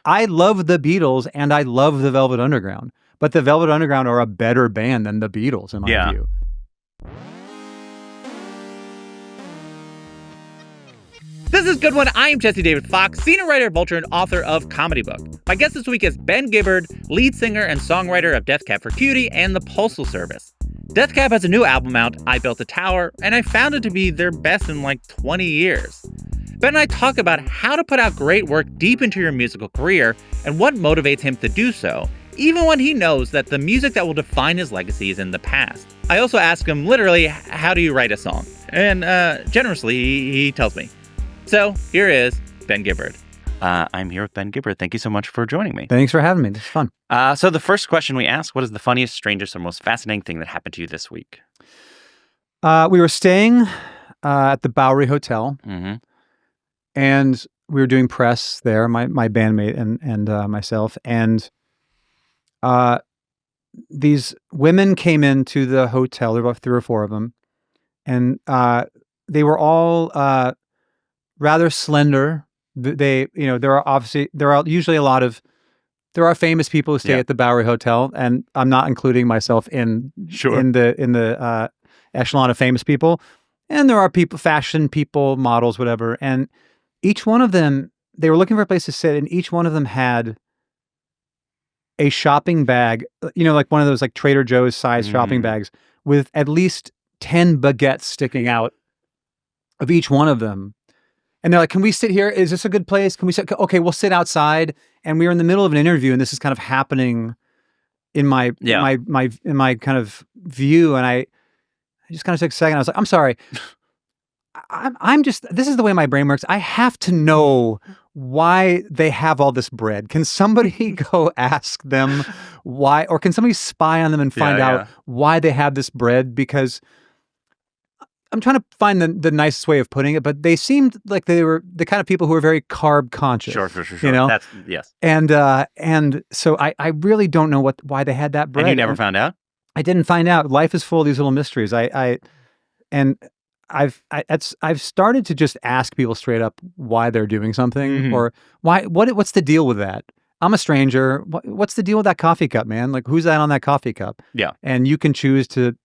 I love the Beatles and I love the Velvet Underground, but the Velvet Underground are a better band than the Beatles in my view. This is Good One. I'm Jesse David Fox, senior writer at Vulture and author of Comedy Book. My guest this week is Ben Gibbard, lead singer and songwriter of Death Cab for Cutie and the Postal Service. Death Cab has a new album out, I Built a Tower, and I found it to be their best in like 20 years. Ben and I talk about how to put out great work deep into your musical career and what motivates him to do so, even when he knows that the music that will define his legacy is in the past. I also ask him literally, how do you write a song? And generously, he tells me. So here is Ben Gibbard. I'm here with Ben Gibbard. Thank you so much for joining me. Thanks for having me. This is fun. So the first question we asked, what is the funniest, strangest, or most fascinating thing that happened to you this week? We were staying at the Bowery Hotel, and we were doing press there, my bandmate and myself, and these women came into the hotel. There were about 3 or 4 of them, and they were all rather slender. There are usually there are famous people who stay at the Bowery Hotel, and I'm not including myself in the echelon of famous people. And there are fashion people, models, whatever. And each one of them, they were looking for a place to sit, and each one of them had a shopping bag, like one of those like Trader Joe's size shopping bags with at least 10 baguettes sticking out of each one of them. And they're like, can we sit here? Is this a good place? Can we sit? Okay, we'll sit outside. And we were in the middle of an interview, and this is kind of happening in my kind of view. And I just kind of took a second. I was like, I'm sorry. This is the way my brain works. I have to know why they have all this bread. Can somebody go ask them why, or can somebody spy on them and find out why they have this bread? Because I'm trying to find the nicest way of putting it, but they seemed like they were the kind of people who were very carb conscious. Sure. Yes. And so I really don't know why they had that bread. And you never found out? I didn't find out. Life is full of these little mysteries. I've started to just ask people straight up why they're doing something or what's the deal with that? I'm a stranger. What's the deal with that coffee cup, man? Like, who's that on that coffee cup? Yeah. And you can choose to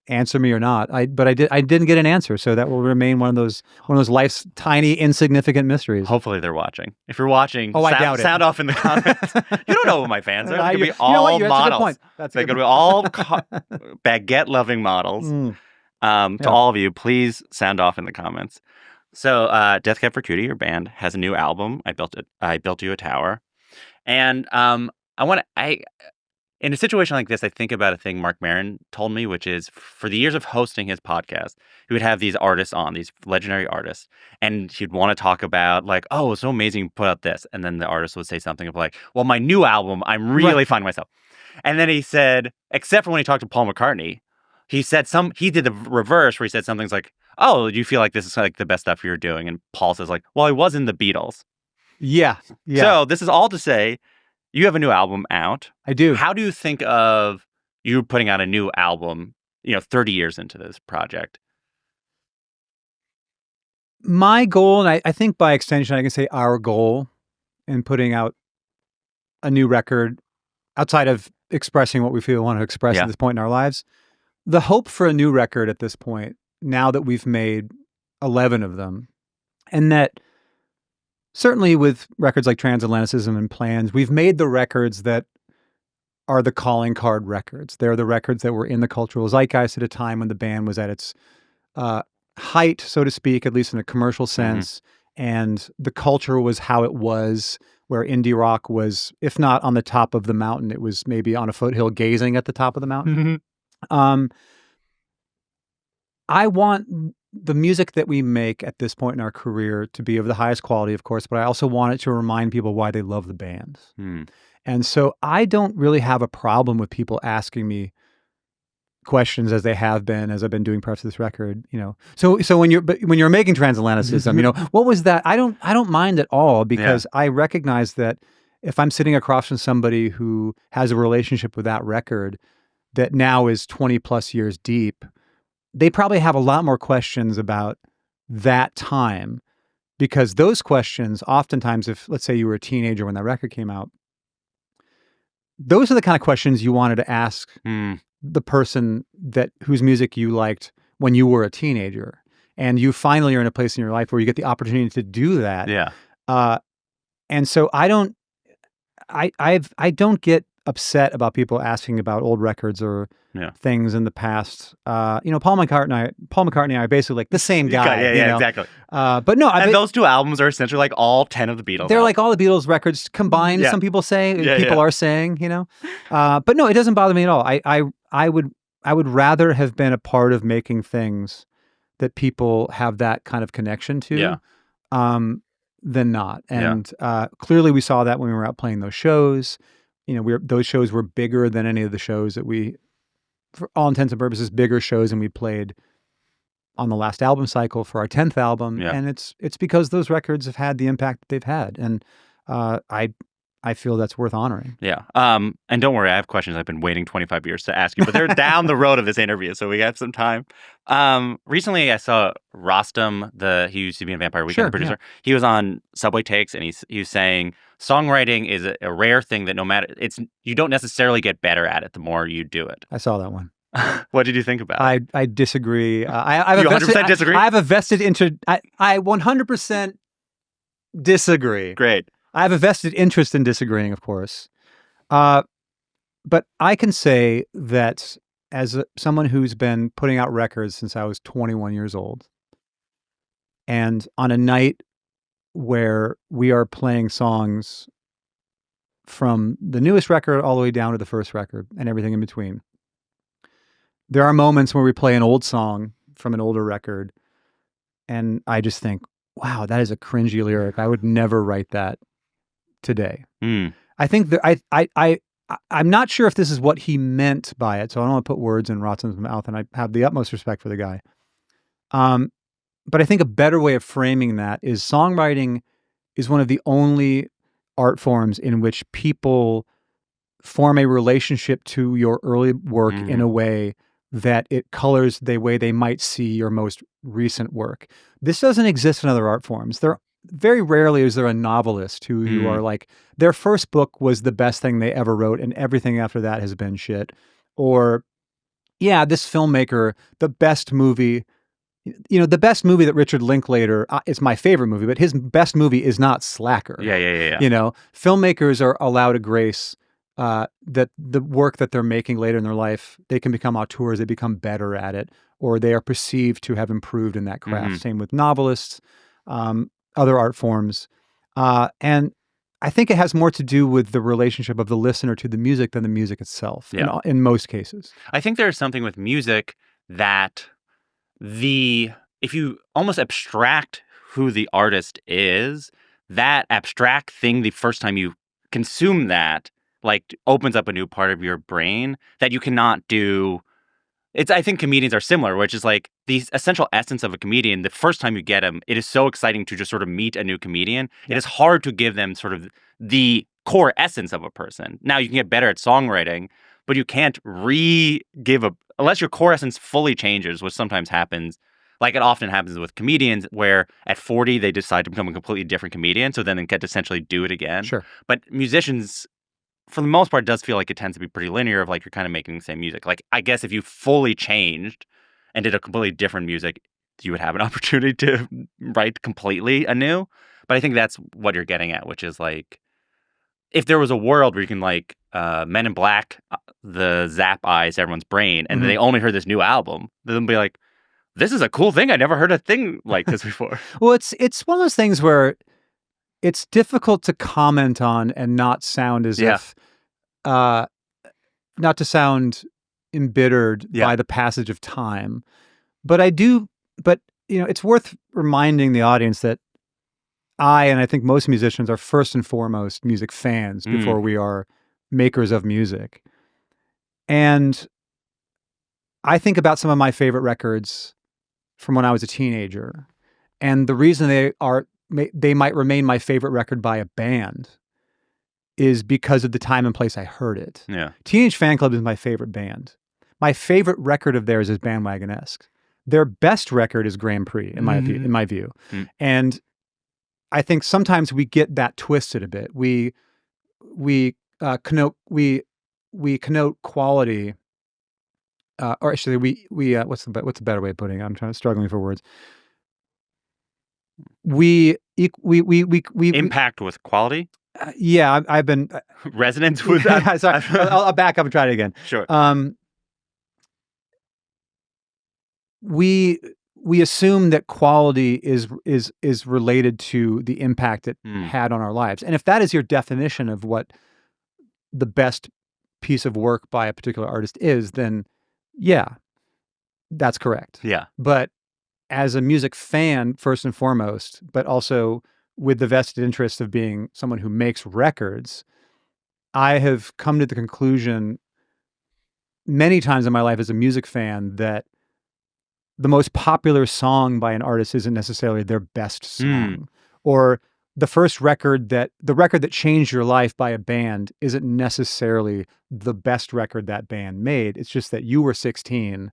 answer me or not. But I didn't get an answer, so that will remain one of those life's tiny insignificant mysteries. Hopefully they're watching. If you're watching, I doubt it. Sound off in the comments. You don't know who my fans are. They're going to be all models. They're going to be all baguette loving models. To all of you, please sound off in the comments. So Death Cab for Cutie, your band, has a new album. I Built You a Tower. And in a situation like this, I think about a thing Mark Maron told me, which is for the years of hosting his podcast, he would have these artists on, these legendary artists, and he'd want to talk about like, oh, it's so amazing you put out this. And then the artist would say something of like, well, my new album, I'm really finding myself. And then he said, except for when he talked to Paul McCartney, he did the reverse where he said something like, oh, do you feel like this is like the best stuff you're doing? And Paul says like, well, I was in the Beatles. Yeah. So this is all to say, you have a new album out. I do. How do you think of you putting out a new album, 30 years into this project? My goal, and I think by extension, I can say our goal in putting out a new record, outside of expressing what we want to express at this point in our lives, the hope for a new record at this point, now that we've made 11 of them, and that certainly with records like Transatlanticism and Plans, we've made the records that are the calling card records. They're the records that were in the cultural zeitgeist at a time when the band was at its height, so to speak, at least in a commercial sense, and the culture was how it was, where indie rock was, if not on the top of the mountain, it was maybe on a foothill gazing at the top of the mountain. I want the music that we make at this point in our career to be of the highest quality, of course, but I also want it to remind people why they love the band. And so I don't really have a problem with people asking me questions as they have been, as I've been doing parts of this record, So when you're making Transatlanticism, what was that? I don't mind at all, because I recognize that if I'm sitting across from somebody who has a relationship with that record that now is 20 plus years deep, they probably have a lot more questions about that time because those questions, oftentimes, if let's say you were a teenager when that record came out, those are the kind of questions you wanted to ask the person whose music you liked when you were a teenager, and you finally are in a place in your life where you get the opportunity to do that. Yeah. And so I don't get upset about people asking about old records or things in the past. Paul McCartney and I are basically like the same guy. Exactly. But no, and those two albums are essentially like all 10 of the Beatles. They're like all the Beatles records combined. Some people say, people are saying, but no, it doesn't bother me at all. I would rather have been a part of making things that people have that kind of connection to. Than not. And clearly we saw that when we were out playing those shows. Those shows were bigger than any of the shows that for all intents and purposes, bigger shows than we played on the last album cycle for our 10th album. And it's because those records have had the impact that they've had. And I feel that's worth honoring. Yeah. And don't worry, I have questions I've been waiting 25 years to ask you, but they're down the road of this interview, so we have some time. Recently, I saw Rostam, he used to be a Vampire Weekend producer. Yeah. He was on Subway Takes, and he was saying songwriting is a rare thing that you don't necessarily get better at it the more you do it. I saw that one. What did you think about it? I disagree. You 100% disagree? I have a vested interest. I 100% disagree. Great. I have a vested interest in disagreeing, of course. But I can say that as someone who's been putting out records since I was 21 years old, and on a night where we are playing songs from the newest record all the way down to the first record and everything in between, there are moments where we play an old song from an older record, and I just think, wow, that is a cringy lyric. I would never write that today. I think that I'm not sure if this is what he meant by it, so I don't want to put words in Rotson's mouth, and I have the utmost respect for the guy. But I think a better way of framing that is songwriting is one of the only art forms in which people form a relationship to your early work in a way that it colors the way they might see your most recent work. This doesn't exist in other art forms. Very rarely is there a novelist who you are like, their first book was the best thing they ever wrote and everything after that has been shit. Or, this filmmaker, the best movie that Richard Linklater, it's my favorite movie, but his best movie is not Slacker. Yeah. Filmmakers are allowed a grace that the work that they're making later in their life, they can become auteurs, they become better at it, or they are perceived to have improved in that craft. Same with novelists, other art forms. And I think it has more to do with the relationship of the listener to the music than the music itself, in most cases. I think there's something with music that if you almost abstract who the artist is, that abstract thing, the first time you consume that, like, opens up a new part of your brain that you cannot do. I think comedians are similar, which is like the essential essence of a comedian. The first time you get them, it is so exciting to just sort of meet a new comedian. Yeah. It is hard to give them sort of the core essence of a person. Now, you can get better at songwriting, but you can't unless your core essence fully changes, which sometimes happens. Like it often happens with comedians where at 40, they decide to become a completely different comedian. So then they get to essentially do it again. Sure. But musicians, for the most part, does feel like it tends to be pretty linear of like you're kind of making the same music. Like, I guess if you fully changed and did a completely different music, you would have an opportunity to write completely anew. But I think that's what you're getting at, which is like, if there was a world where you can like Men in Black, the zap eyes everyone's brain, and they only heard this new album, they'll be like, this is a cool thing. I never heard a thing like this before. Well, it's one of those things where it's difficult to comment on and not sound as if, not to sound embittered by the passage of time. But it's worth reminding the audience that and I think most musicians are first and foremost music fans before we are makers of music. And I think about some of my favorite records from when I was a teenager. And the reason they might remain my favorite record by a band is because of the time and place I heard it. Yeah. Teenage Fan Club is my favorite band. My favorite record of theirs is Bandwagon-esque. Their best record is Grand Prix, in my view. And I think sometimes we get that twisted a bit. We connote quality, or actually what's the better way of putting it? I'm struggling for words. We Impact with quality? Yeah, I've been Resonance with sorry, I'll back up and try it again. Sure. We assume that quality is related to the impact it Mm. had on our lives. And if that is your definition of what the best piece of work by a particular artist is, then yeah, that's correct. Yeah. But as a music fan, first and foremost, but also with the vested interest of being someone who makes records, I have come to the conclusion many times in my life as a music fan that the most popular song by an artist isn't necessarily their best song. Or the record that changed your life by a band isn't necessarily the best record that band made. It's just that you were 16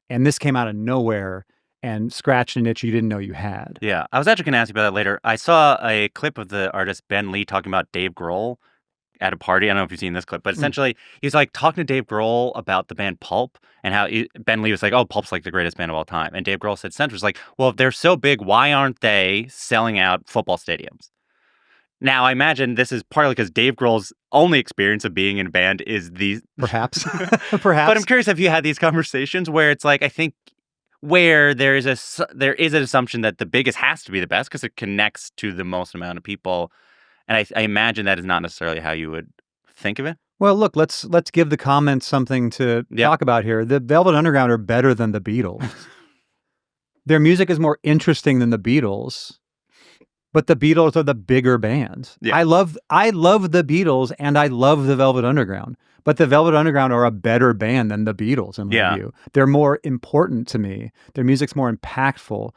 and this came out of nowhere and scratched an itch you didn't know you had. Yeah. I was actually going to ask you about that later. I saw a clip of the artist Ben Lee talking about Dave Grohl at a party. I don't know if you've seen this clip, but essentially he's like talking to Dave Grohl about the band Pulp and how Ben Lee was like, oh, Pulp's like the greatest band of all time. And Dave Grohl said, was like, well, if they're so big, why aren't they selling out football stadiums? Now, I imagine this is partly because Dave Grohl's only experience of being in a band is these. Perhaps. But I'm curious if you had these conversations where it's like, I think where there is an assumption that the biggest has to be the best because it connects to the most amount of people. And I imagine that is not necessarily how you would think of it. Well, look, let's give the comments something to talk about here. The Velvet Underground are better than the Beatles. Their music is more interesting than the Beatles, but the Beatles are the bigger band. Yeah. I love the Beatles and I love the Velvet Underground, but the Velvet Underground are a better band than the Beatles in my view. They're more important to me. Their music's more impactful.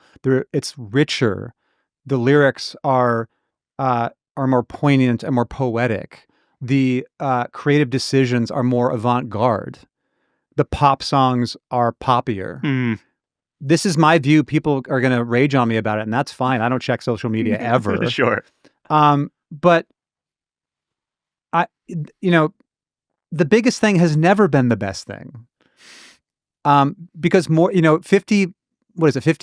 It's richer. The lyrics are more poignant and more poetic. The creative decisions are more avant-garde. The pop songs are poppier. This is my view. People are going to rage on me about it, and that's fine. I don't check social media ever. Sure. But the biggest thing has never been the best thing. Because 50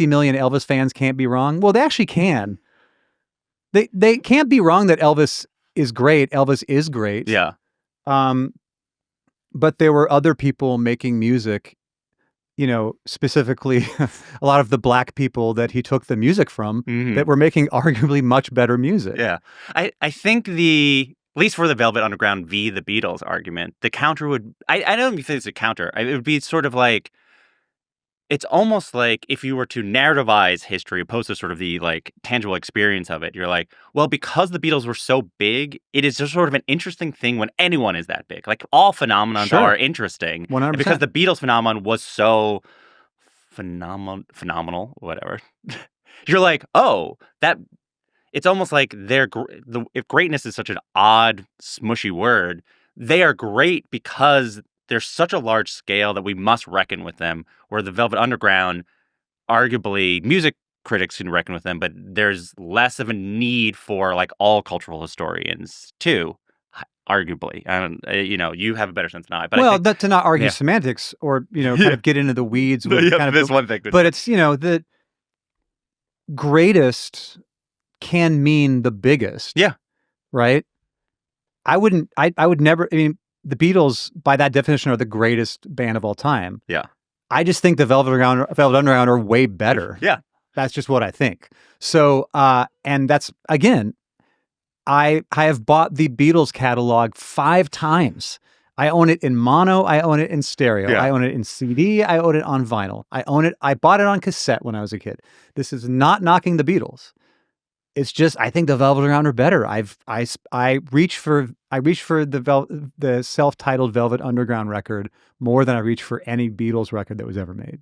million Elvis fans can't be wrong. Well, they actually can. They can't be wrong that Elvis is great. Elvis is great. Yeah. But there were other people making music, specifically a lot of the black people that he took the music from that were making arguably much better music. Yeah. I think at least for the Velvet Underground v. the Beatles argument, the counter would, I don't even think it's a counter. It would be sort of like, it's almost like if you were to narrativize history opposed to sort of the like tangible experience of it, you're like, well, because the Beatles were so big, it is just sort of an interesting thing when anyone is that big. Like all phenomena are interesting. 100%. And because the Beatles phenomenon was so phenomenal, whatever. You're like, oh, that it's almost like if greatness is such an odd, smushy word, they are great because there's such a large scale that we must reckon with them, where the Velvet Underground, arguably, music critics can reckon with them, but there's less of a need for, like, all cultural historians, too, arguably. You have a better sense than I. But I think, to not argue semantics or, kind of get into the weeds with kind of this one thing. But it's, the greatest can mean the biggest. Yeah. Right? I would never, the Beatles, by that definition, are the greatest band of all time. Yeah. I just think the Velvet Underground are way better. Yeah. That's just what I think. So, and that's, again, I have bought the Beatles catalog 5 times. I own it in mono. I own it in stereo. Yeah. I own it in CD. I own it on vinyl. I bought it on cassette when I was a kid. This is not knocking the Beatles. It's just, I think the Velvet Underground are better. I reach for the self-titled Velvet Underground record more than I reach for any Beatles record that was ever made.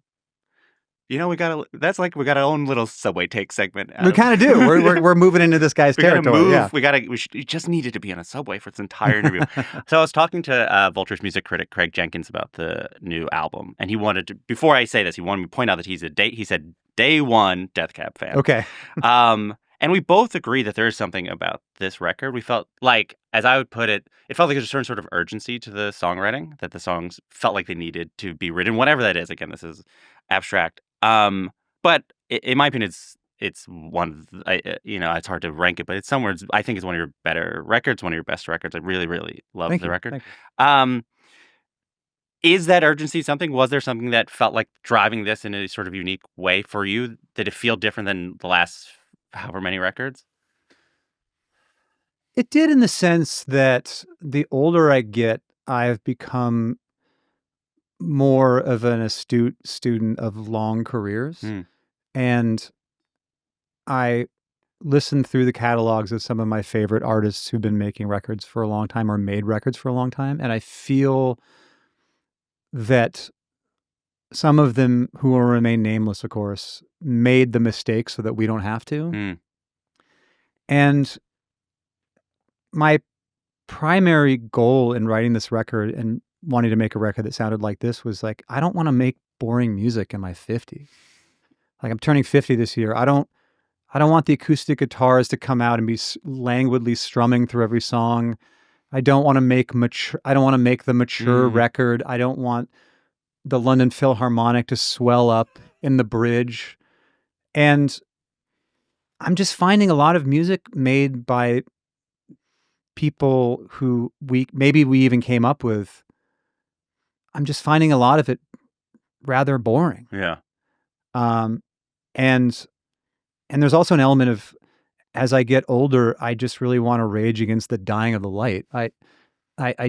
We got our own little Subway Take segment. We kind of do. We're moving into this guy's territory. Yeah. We just needed to be on a Subway for its entire interview. So I was talking to Vulture's music critic Craig Jenkins about the new album, and he wanted to, before I say this, he wanted me to point out that he said day one Death Cab fan. Okay. And we both agree that there is something about this record. We felt like, as I would put it, it felt like there's a certain sort of urgency to the songwriting, that the songs felt like they needed to be written, whatever that is. Again, this is abstract. But in my opinion, it's one, it's hard to rank it, but it's somewhere, I think it's one of your better records, one of your best records. I really, really love Thank the you. record. Thank you. Is that urgency something? Was there something that felt like driving this in a sort of unique way for you? Did it feel different than the last however many records? It did, in the sense that the older I get, I've become more of an astute student of long careers. Mm. And I listened through the catalogs of some of my favorite artists who've been making records for a long time or made records for a long time. And I feel that some of them, who will remain nameless, of course, made the mistake so that we don't have to. Mm. And my primary goal in writing this record and wanting to make a record that sounded like this was like, I don't want to make boring music in my 50s. Like, I'm turning 50 this year. I don't want the acoustic guitars to come out and be languidly strumming through every song. I don't want to make the mature record. I don't want the London Philharmonic to swell up in the bridge. And I'm just finding a lot of music made by people who we even came up with. I'm just finding a lot of it rather boring. Yeah. And there's also an element of, as I get older, I just really want to rage against the dying of the light. I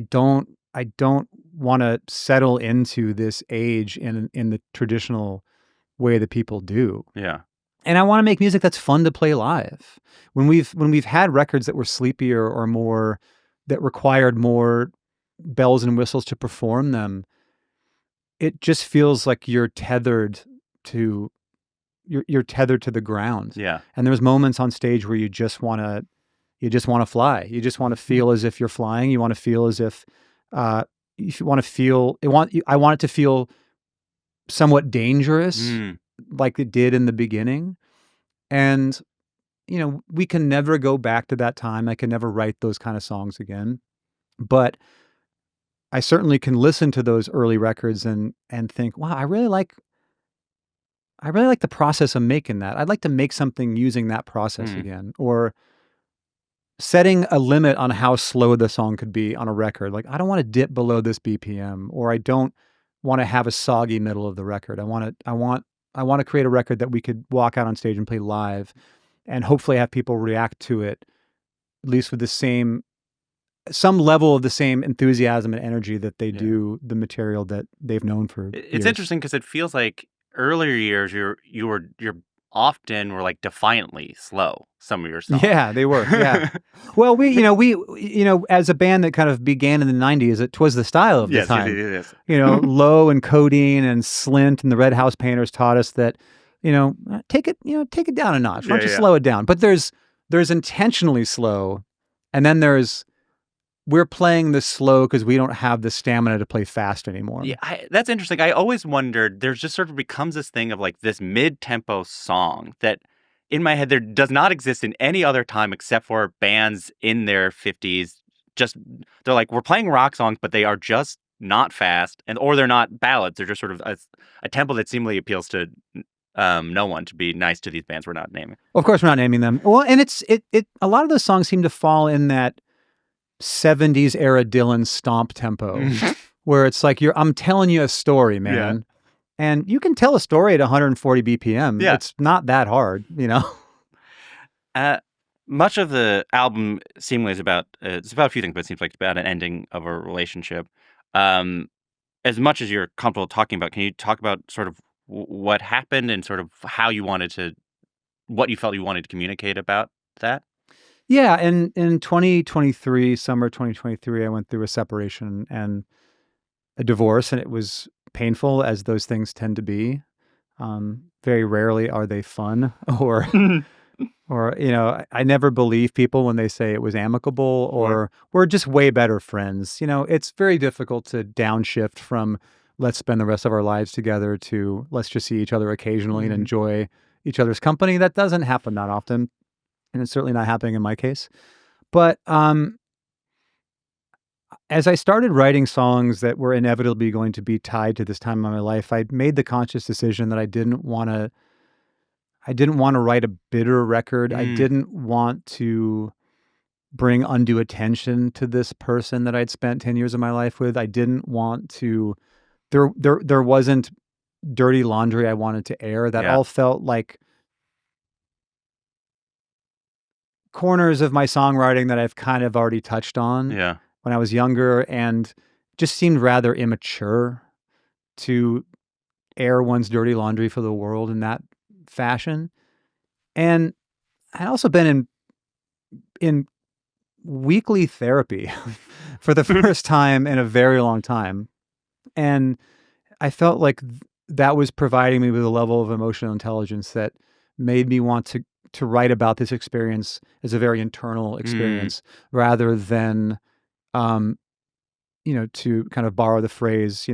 don't want to settle into this age in the traditional way that people do. Yeah. And I want to make music that's fun to play live. When we've had records that were sleepier or more, that required more bells and whistles to perform them, it just feels like you're tethered to the ground. Yeah. And there's moments on stage where you just want to fly. You just want to feel as if you're flying. You want to feel as if I want it to feel somewhat dangerous, like it did in the beginning. And we can never go back to that time. I can never write those kind of songs again. But I certainly can listen to those early records and think, wow, I really like the process of making that. I'd like to make something using that process again, or setting a limit on how slow the song could be on a record. Like, I don't want to dip below this BPM, or I don't want to have a soggy middle of the record. I want to create a record that we could walk out on stage and play live, and hopefully have people react to it, at least with some level of the same enthusiasm and energy that they do the material that they've known for years. It's interesting because it feels like earlier years you're often were like defiantly slow, some of your songs. Yeah, they were. Yeah. Well, we as a band that kind of began in the 90s, it was the style of the time. Yes. Low and Codeine and Slint and the Red House Painters taught us that, take it down a notch. Why don't you slow it down? But there's intentionally slow, and then we're playing the slow because we don't have the stamina to play fast anymore. Yeah, that's interesting. I always wondered, there's just sort of becomes this thing of like this mid-tempo song that in my head there does not exist in any other time except for bands in their 50s. They're like, we're playing rock songs, but they are just not fast, or they're not ballads. They're just sort of a tempo that seemingly appeals to no one, to be nice to these bands we're not naming. Of course, we're not naming them. Well, and a lot of those songs seem to fall in that 70s era Dylan stomp tempo, where it's like I'm telling you a story, man. And you can tell a story at 140 BPM. Yeah. It's not that hard, Much of the album seemingly is about it's about a few things, but it seems like it's about an ending of a relationship. As much as you're comfortable talking about, can you talk about sort of what happened and sort of what you felt you wanted to communicate about that? Yeah, in 2023, summer 2023, I went through a separation and a divorce, and it was painful, as those things tend to be. Very rarely are they fun, or I never believe people when they say it was amicable, or we're just way better friends. It's very difficult to downshift from let's spend the rest of our lives together to let's just see each other occasionally and enjoy each other's company. That doesn't happen that often. and it's certainly not happening in my case. But as I started writing songs that were inevitably going to be tied to this time of my life, I made the conscious decision that I didn't want to write a bitter record. I didn't want to bring undue attention to this person that I'd spent 10 years of my life with. I didn't want to there wasn't dirty laundry I wanted to air. That all felt like corners of my songwriting that I've kind of already touched on when I was younger, and just seemed rather immature to air one's dirty laundry for the world in that fashion. And I'd also been in weekly therapy for the first time in a very long time. And I felt like that was providing me with a level of emotional intelligence that made me want to write about this experience as a very internal experience rather than, to kind of borrow the phrase,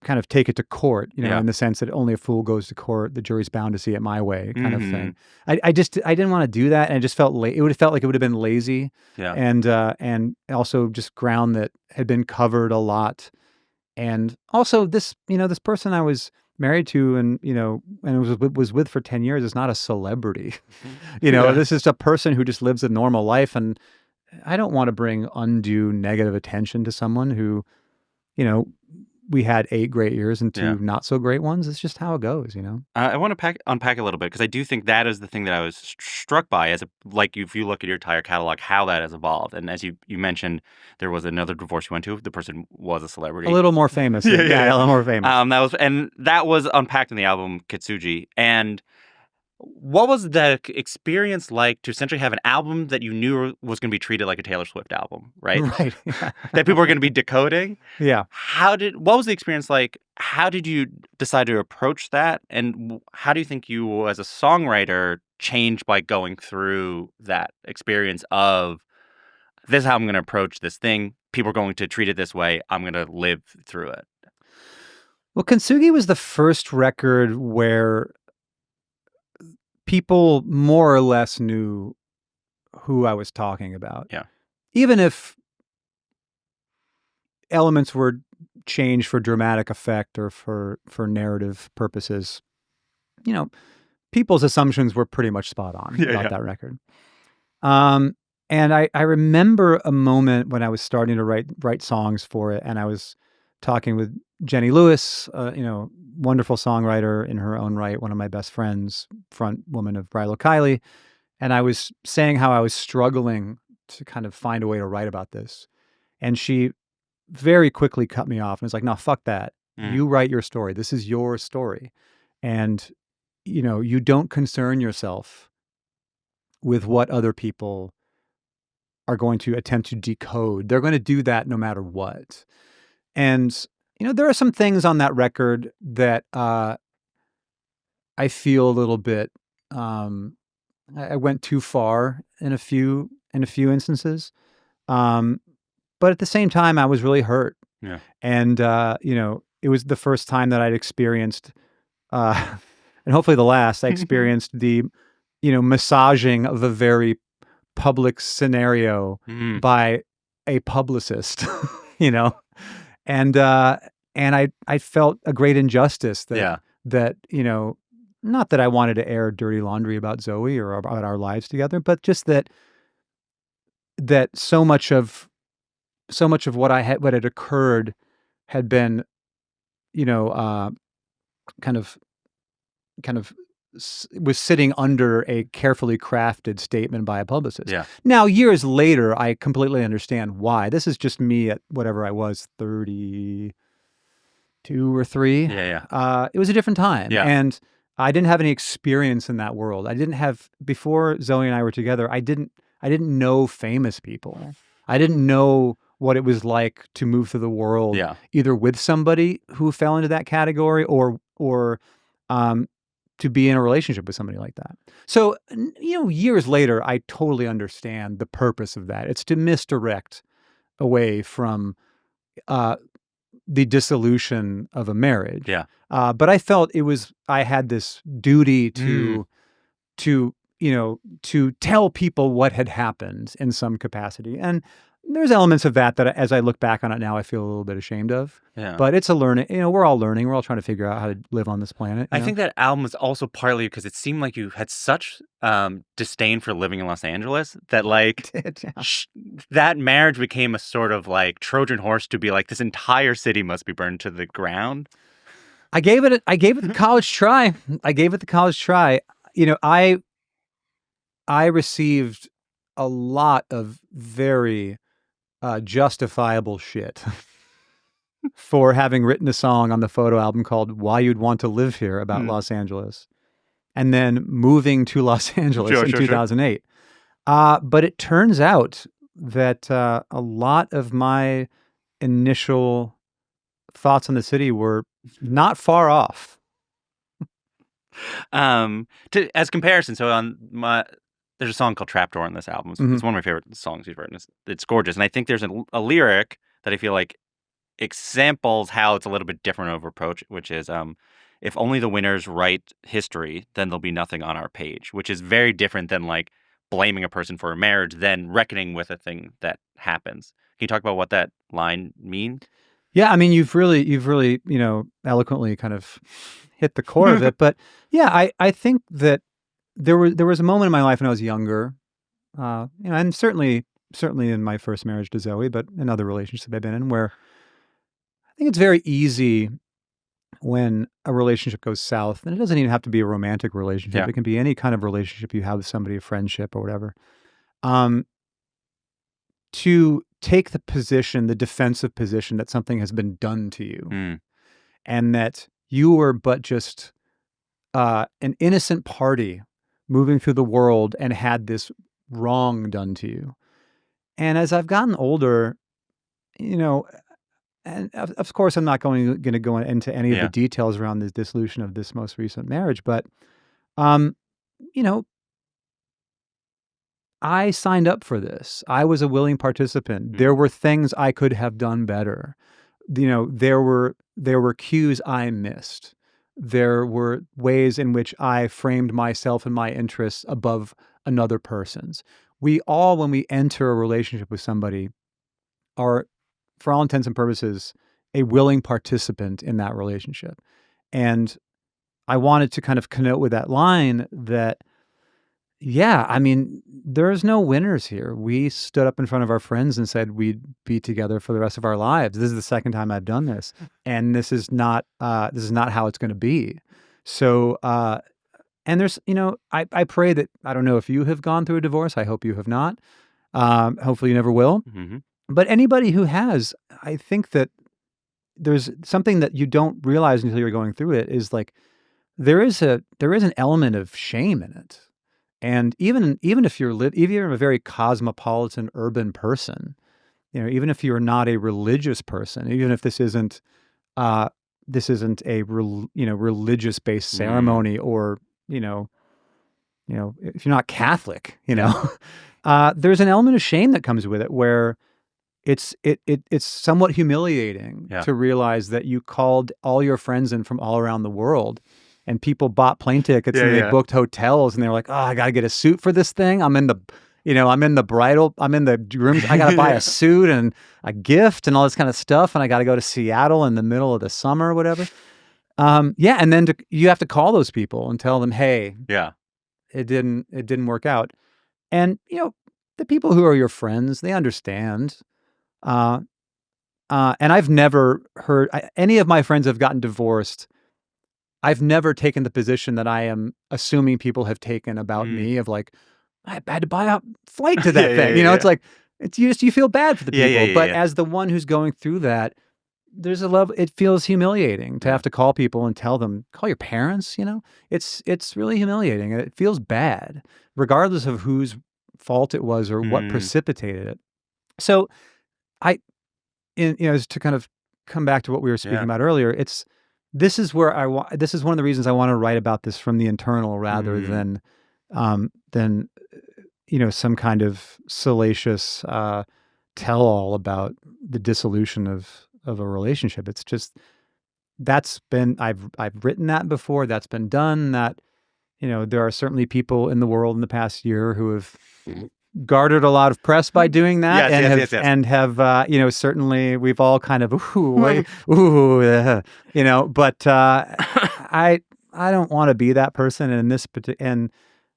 kind of take it to court, in the sense that only a fool goes to court, the jury's bound to see it my way kind of thing. I didn't want to do that. And it just felt it would have felt like it would have been lazy and also just ground that had been covered a lot. And also this person I was married to and was with for 10 years is not a celebrity. This is a person who just lives a normal life. And I don't want to bring undue negative attention to someone who, we had 8 great years and 2 not so great ones. It's just how it goes, I want to unpack a little bit because I do think that is the thing that I was struck by if you look at your entire catalog, how that has evolved. And as you mentioned, there was another divorce you went to. The person was a celebrity. A little more famous. A little more famous. That was unpacked in the album Kitsuji. And what was that experience like to essentially have an album that you knew was going to be treated like a Taylor Swift album, right? Right. That people were going to be decoding? Yeah. What was the experience like? How did you decide to approach that? And how do you think you, as a songwriter, changed by going through that experience of, this is how I'm going to approach this thing. People are going to treat it this way. I'm going to live through it. Well, Kintsugi was the first record where people more or less knew who I was talking about. Yeah. Even if elements were changed for dramatic effect or for narrative purposes, people's assumptions were pretty much spot on about that record. And I remember a moment when I was starting to write songs for it, and I was talking with Jenny Lewis, wonderful songwriter in her own right, one of my best friends, front woman of Brilo Kiley. And I was saying how I was struggling to kind of find a way to write about this. And she very quickly cut me off and was like, no, fuck that. You write your story. This is your story. And, you don't concern yourself with what other people are going to attempt to decode. They're going to do that no matter what. And there are some things on that record that I feel a little bit I went too far in a few instances. But at the same time, I was really hurt. Yeah. And it was the first time that I'd experienced and hopefully the last, I experienced the massaging of a very public scenario by a publicist, And I felt a great injustice that not that I wanted to air dirty laundry about Zoe or about our lives together, but just that so much of what had occurred had been, kind of was sitting under a carefully crafted statement by a publicist. Yeah. Now, years later, I completely understand why. This is just me at whatever I was, 32 or 3. Yeah. It was a different time. Yeah. And I didn't have any experience in that world. I didn't have, before Zoe and I were together, I didn't know famous people. I didn't know what it was like to move through the world, either with somebody who fell into that category or to be in a relationship with somebody like that. So, years later, I totally understand the purpose of that. It's to misdirect away from the dissolution of a marriage. Yeah. But I felt I had this duty to to tell people what had happened in some capacity. And there's elements of that as I look back on it now, I feel a little bit ashamed of. Yeah. But it's a learning, we're all learning. We're all trying to figure out how to live on this planet. I think that album is also partly because it seemed like you had such disdain for living in Los Angeles that like that marriage became a sort of like Trojan horse to be like, this entire city must be burned to the ground. I gave it the college try. I received a lot of very justifiable shit for having written a song on the photo album called Why You'd Want to Live Here about Los Angeles, and then moving to Los Angeles in 2008. But it turns out that a lot of my initial thoughts on the city were not far off. As comparison, so there's a song called Trapdoor on this album. It's one of my favorite songs he's written. It's gorgeous. And I think there's a lyric that I feel like examples how it's a little bit different of approach, which is, if only the winners write history, then there'll be nothing on our page, which is very different than like blaming a person for a marriage, then reckoning with a thing that happens. Can you talk about what that line means? Yeah, I mean, you've really, eloquently kind of hit the core of it. But yeah, I think that there was a moment in my life when I was younger, and certainly in my first marriage to Zoe, but in other relationships I've been in, where I think it's very easy when a relationship goes south, and it doesn't even have to be a romantic relationship. Yeah. It can be any kind of relationship you have with somebody, a friendship or whatever, to take the defensive position that something has been done to you, and that you were but just an innocent party moving through the world and had this wrong done to you. And as I've gotten older, and of course I'm not going to go into any of the details around the dissolution of this most recent marriage, but I signed up for this. I was a willing participant. There were things I could have done better. There were cues I missed. There were ways in which I framed myself and my interests above another person's. We all, when we enter a relationship with somebody, are, for all intents and purposes, a willing participant in that relationship. And I wanted to kind of connote with that line that, yeah, I mean, there's no winners here. We stood up in front of our friends and said we'd be together for the rest of our lives. This is the second time I've done this, and this is not how it's going to be. So, and there's, I pray that, I don't know if you have gone through a divorce. I hope you have not. Hopefully you never will. Mm-hmm. But anybody who has, I think that there's something that you don't realize until you're going through it, is like there is an element of shame in it. And even if you're a very cosmopolitan urban person, even if you're not a religious person, even if this isn't a religious based ceremony, or if you're not Catholic, there's an element of shame that comes with it, where it's somewhat humiliating to realize that you called all your friends in from all around the world, and people bought plane tickets and they booked hotels, and they were like, "Oh, I got to get a suit for this thing. I'm in the rooms. I got to buy a suit and a gift and all this kind of stuff, and I got to go to Seattle in the middle of the summer or whatever." And then you have to call those people and tell them, "Hey, it didn't work out." And the people who are your friends, they understand. And I've never heard any of my friends have gotten divorced. I've never taken the position that I am assuming people have taken about me, of like, I had to buy a flight to that thing. It's like, you feel bad for the people. But as the one who's going through that, there's a level, it feels humiliating to have to call people and tell them, call your parents, it's really humiliating. It feels bad, regardless of whose fault it was or what precipitated it. So to kind of come back to what we were speaking about earlier, this is one of the reasons I want to write about this from the internal, rather than some kind of salacious tell-all about the dissolution of a relationship. It's just, I've written that before. That's been done. That there are certainly people in the world in the past year who have garnered a lot of press by doing that, and have certainly we've all kind of but I don't want to be that person. And and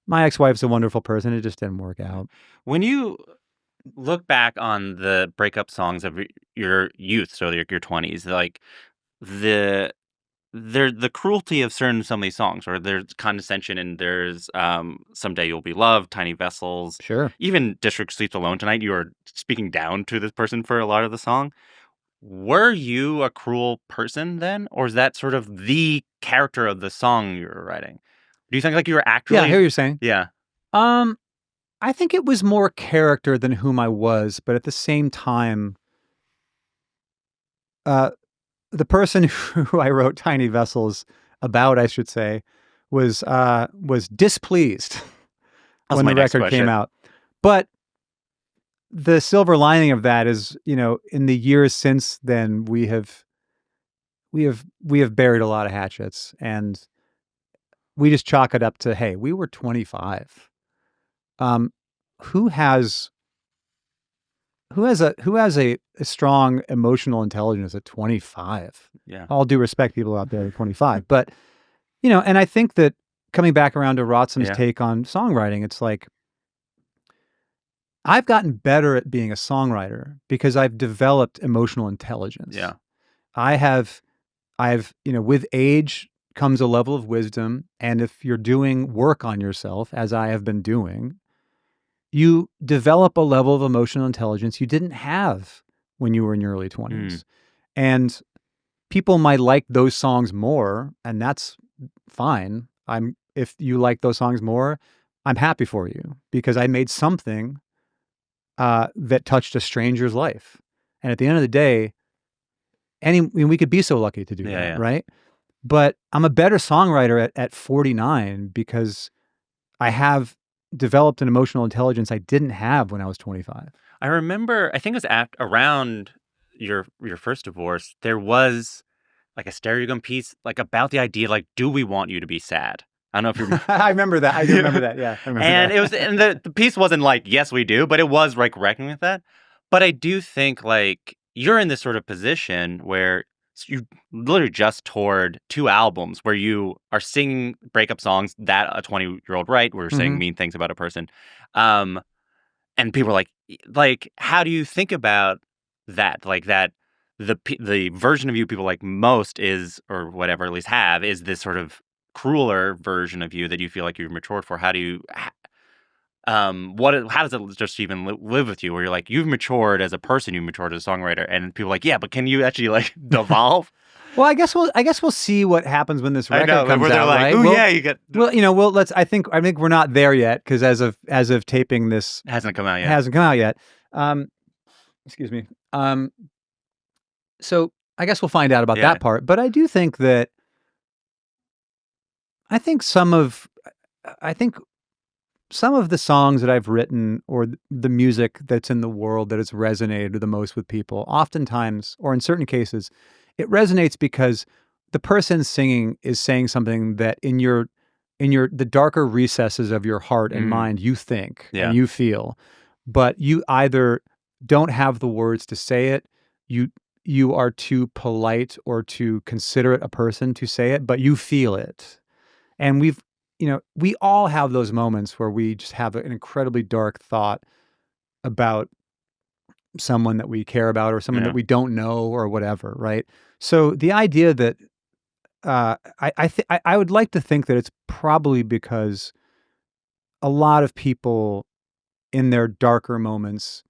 my ex-wife's a wonderful person. It just didn't work out. When you look back on the breakup songs of your youth, so your 20s, like the the cruelty of some of these songs, or there's condescension, and there's Someday You'll Be Loved, Tiny Vessels, Sure. even District Sleeps Alone Tonight. You are speaking down to this person for a lot of the song. Were you a cruel person then, or is that sort of the character of the song you were writing? Do you think like you were actually? Yeah, I hear what you're saying. Yeah. I think it was more character than whom I was, but at the same time, the person who I wrote Tiny Vessels about, I should say, was displeased when the record came out. But the silver lining of that is, in the years since then, we have buried a lot of hatchets, and we just chalk it up to, hey, we were 25. Who has a strong emotional intelligence at 25? Yeah. All due respect, people out there at 25, but and I think that coming back around to Rostam's take on songwriting, it's like I've gotten better at being a songwriter because I've developed emotional intelligence. Yeah. I've with age comes a level of wisdom, and if you're doing work on yourself, as I have been doing, you develop a level of emotional intelligence you didn't have when you were in your early 20s. And people might like those songs more, and that's fine. If you like those songs more, I'm happy for you, because I made something that touched a stranger's life. And at the end of the day, we could be so lucky to do that, right? But I'm a better songwriter at 49 because I have developed an emotional intelligence I didn't have when I was 25. I remember, I think it was around your first divorce, there was like a Stereo Gum piece like about the idea, like, do we want you to be sad? I don't know if you I remember that. I do remember that. Yeah. I remember and that. it was, and the piece wasn't like, yes, we do, but it was like reckoning with that. But I do think like you're in this sort of position where you literally just toured 2 albums where you are singing breakup songs that a 20-year-old write, where you're saying mean things about a person. And people are like, how do you think about that? Like that the version of you people like most is, or whatever at least have, is this sort of crueler version of you that you feel like you've matured for. How do you how does it just even live with you, where you're like, you've matured as a person, you've matured as a songwriter, and people are like, yeah, but can you actually like evolve? Well, I guess we'll see what happens when this record comes where they're out, like, right? oh yeah, you got. Well, I think we're not there yet, because as of taping this, Hasn't come out yet. Hasn't come out yet. Excuse me. So I guess we'll find out about that part. But I do think that some of the songs that I've written, or the music that's in the world that has resonated the most with people, oftentimes, or in certain cases, it resonates because the person singing is saying something that in the darker recesses of your heart and mind, you think and you feel, but you either don't have the words to say it, you are too polite or too considerate a person to say it, but you feel it. And we all have those moments where we just have an incredibly dark thought about someone that we care about, or someone that we don't know, or whatever, right? So the idea that I would like to think that it's probably because a lot of people in their darker moments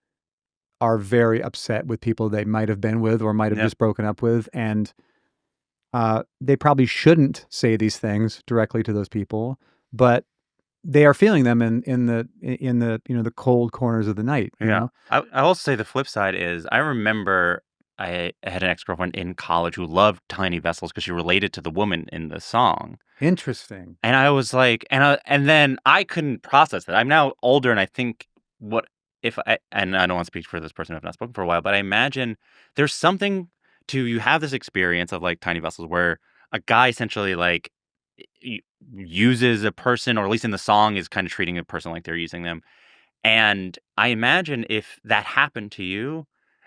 are very upset with people they might have been with, or might have just broken up with, and they probably shouldn't say these things directly to those people, but they are feeling them in the cold corners of the night. You know? I will say the flip side is, I remember I had an ex-girlfriend in college who loved Tiny Vessels because she related to the woman in the song. Interesting. And I was like, and then I couldn't process that. I'm now older, and I think and I don't want to speak for this person who I've not spoken for a while, but I imagine there's something to, you have this experience of like Tiny Vessels where a guy essentially like uses a person, or at least in the song is kind of treating a person like they're using them. And I imagine if that happened to you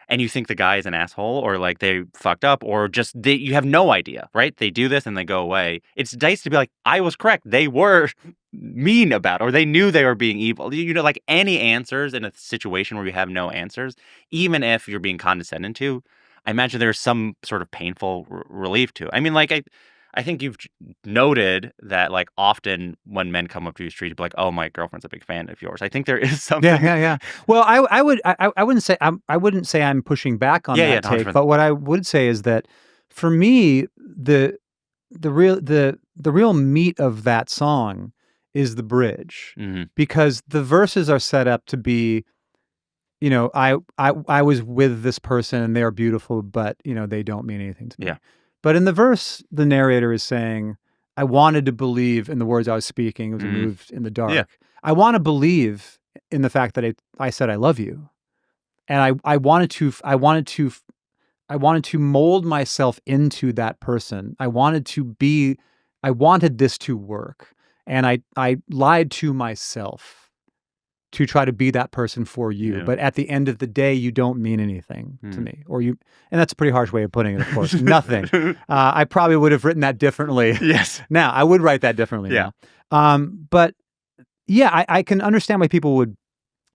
and you think the guy is an asshole or like they fucked up or just you have no idea, right? They do this and they go away. It's nice to be like, I was correct. They were mean about it, or they knew they were being evil. Like any answers in a situation where you have no answers, even if you're being condescended to, I imagine there's some sort of painful relief to it. I mean, like, I think you've noted that, like, often when men come up to you street, be like, "Oh, my girlfriend's a big fan of yours." I think there is something. Yeah. Well, I wouldn't say I wouldn't say I'm pushing back on that take, 100%. but what I would say is that for me, the real meat of that song is the bridge, because the verses are set up to be, I was with this person and they are beautiful, but they don't mean anything to me. Yeah. But in the verse, the narrator is saying, I wanted to believe in the words I was speaking. It was moved in the dark. Yeah. I want to believe in the fact that I said I love you. And I wanted to mold myself into that person. I wanted this to work. And I lied to myself to try to be that person for you. Yeah. But at the end of the day, you don't mean anything to me. And that's a pretty harsh way of putting it, of course. Nothing. I probably would have written that differently. Yes. Now, I would write that differently. Yeah. Now. But yeah, I can understand why people would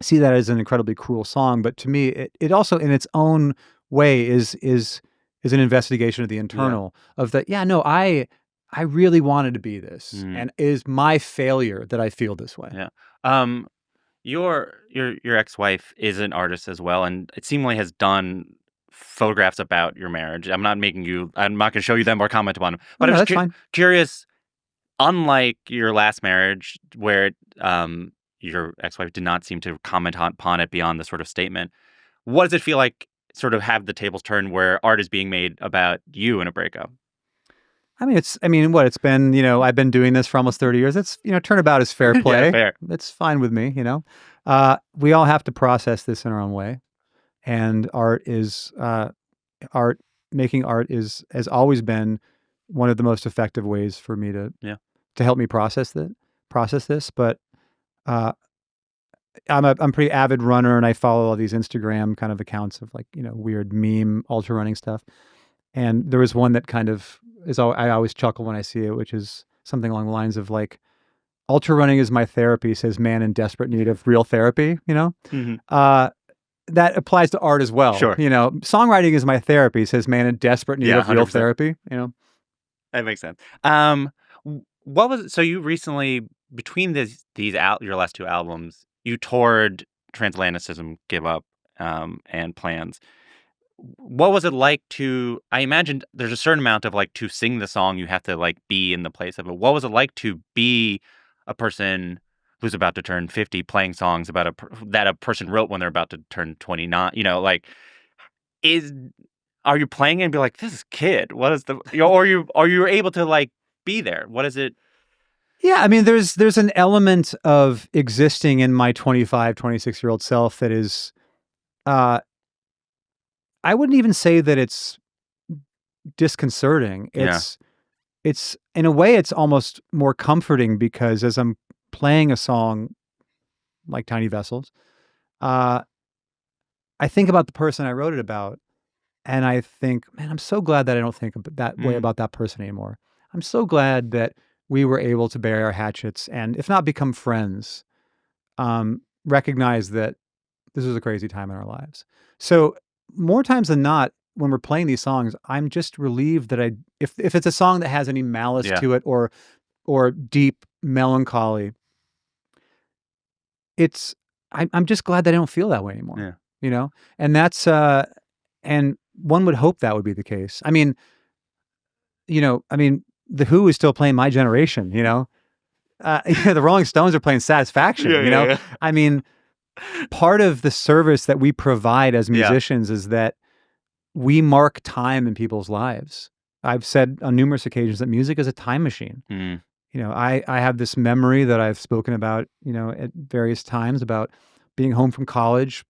see that as an incredibly cruel song. But to me, it also in its own way is an investigation of the internal of that. Yeah, no, I really wanted to be this, and it is my failure that I feel this way. Yeah. Your ex-wife is an artist as well, and it seemingly has done photographs about your marriage. I'm not going to show you them or comment upon them. But No, I that's was fine. curious, unlike your last marriage where your ex-wife did not seem to comment upon it beyond the sort of statement, what does it feel like sort of have the tables turned where art is being made about you in a breakup? It's been, I've been doing this for almost 30 years. It's, turnabout is fair play. Yeah, fair. It's fine with me, we all have to process this in our own way. And making art has always been one of the most effective ways for me to help me process this. But, I'm a pretty avid runner, and I follow all these Instagram kind of accounts of like, weird meme ultra running stuff. And there was one that kind of I always chuckle when I see it, which is something along the lines of like, ultra running is my therapy, says man in desperate need of real therapy, that applies to art as well. Sure. Songwriting is my therapy, says man in desperate need of real 100%. therapy, That makes sense. What was it? So you recently, between your last two albums, you toured Transatlanticism, Give Up, and Plans. What was it like I imagine there's a certain amount of like, to sing the song, you have to like be in the place of it. What was it like to be a person who's about to turn 50 playing songs about that a person wrote when they're about to turn 29? Are you playing it and be like, this is Kid? What is or you able to like be there? What is it? Yeah, there's an element of existing in my 25, 26-year-old self that is, I wouldn't even say that it's disconcerting. It's in a way, it's almost more comforting, because as I'm playing a song like Tiny Vessels, I think about the person I wrote it about, and I think, man, I'm so glad that I don't think that way about that person anymore. I'm so glad that we were able to bury our hatchets and, if not become friends, recognize that this was a crazy time in our lives. So more times than not, when we're playing these songs, I'm just relieved that if it's a song that has any malice to it or deep melancholy, I'm just glad that I don't feel that way anymore. Yeah. And that's and one would hope that would be the case. The Who is still playing My Generation. The Rolling Stones are playing Satisfaction. Yeah. Part of the service that we provide as musicians is that we mark time in people's lives. I've said on numerous occasions that music is a time machine. I have this memory that I've spoken about, at various times, about being home from college.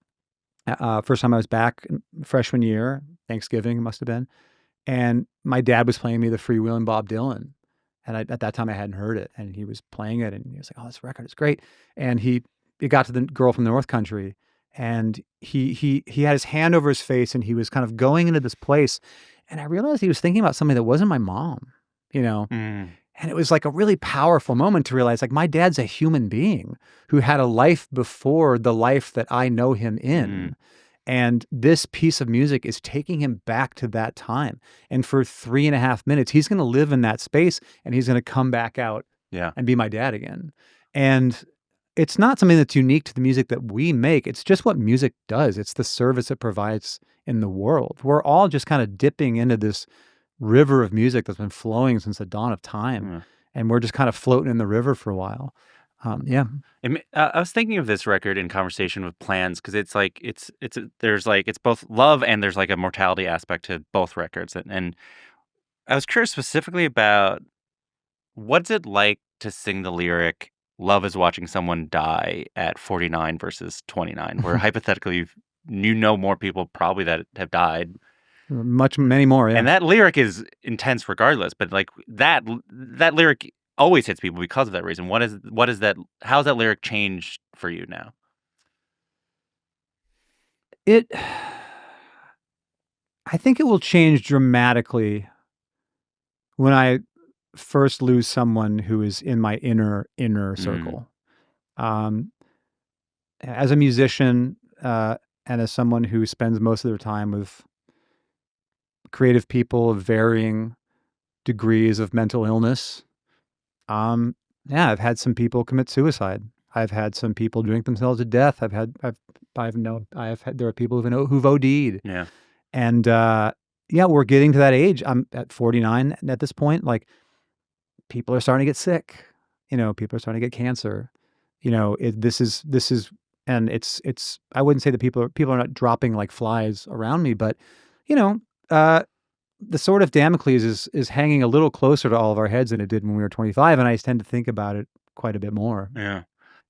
First time I was back freshman year, Thanksgiving it must have been. And my dad was playing me the Freewheelin' Bob Dylan. And at that time I hadn't heard it, and he was playing it, and he was like, "Oh, this record is great." And it got to the girl from the North Country, and he had his hand over his face, and he was kind of going into this place, and I realized he was thinking about something that wasn't my mom, you know. Mm. And it was like a really powerful moment to realize, like, my dad's a human being who had a life before the life that I know him in. And this piece of music is taking him back to that time. And for 3.5 minutes, he's going to live in that space, and he's going to come back out Yeah. and be my dad again. And it's not something that's unique to the music that we make. It's just what music does. It's the service it provides in the world. We're all just kind of dipping into this river of music that's been flowing since the dawn of time. And we're just kind of floating in the river for a while. Yeah. I was thinking of this record in conversation with Plans, because it's like there's like it's both love and there's like a mortality aspect to both records, and I was curious specifically about what's it like to sing the lyric "Love is watching someone die" at 49 versus 29, where hypothetically you know more people probably that have died. Many more, yeah. And that lyric is intense regardless, but like that lyric always hits people because of that reason. What is that? How's that lyric changed for you now? I think it will change dramatically when I first lose someone who is in my inner circle. As a musician, and as someone who spends most of their time with creative people of varying degrees of mental illness, yeah, I've had some people commit suicide. I've had some people drink themselves to death. there are people who've OD'd. Yeah. And yeah, we're getting to that age. I'm at 49 at this point. Like, people are starting to get sick. You know, people are starting to get cancer. You know, this is, and it's. I wouldn't say that people are not dropping like flies around me, but you know, the sword of Damocles is hanging a little closer to all of our heads than it did when we were 25, and I tend to think about it quite a bit more. Yeah.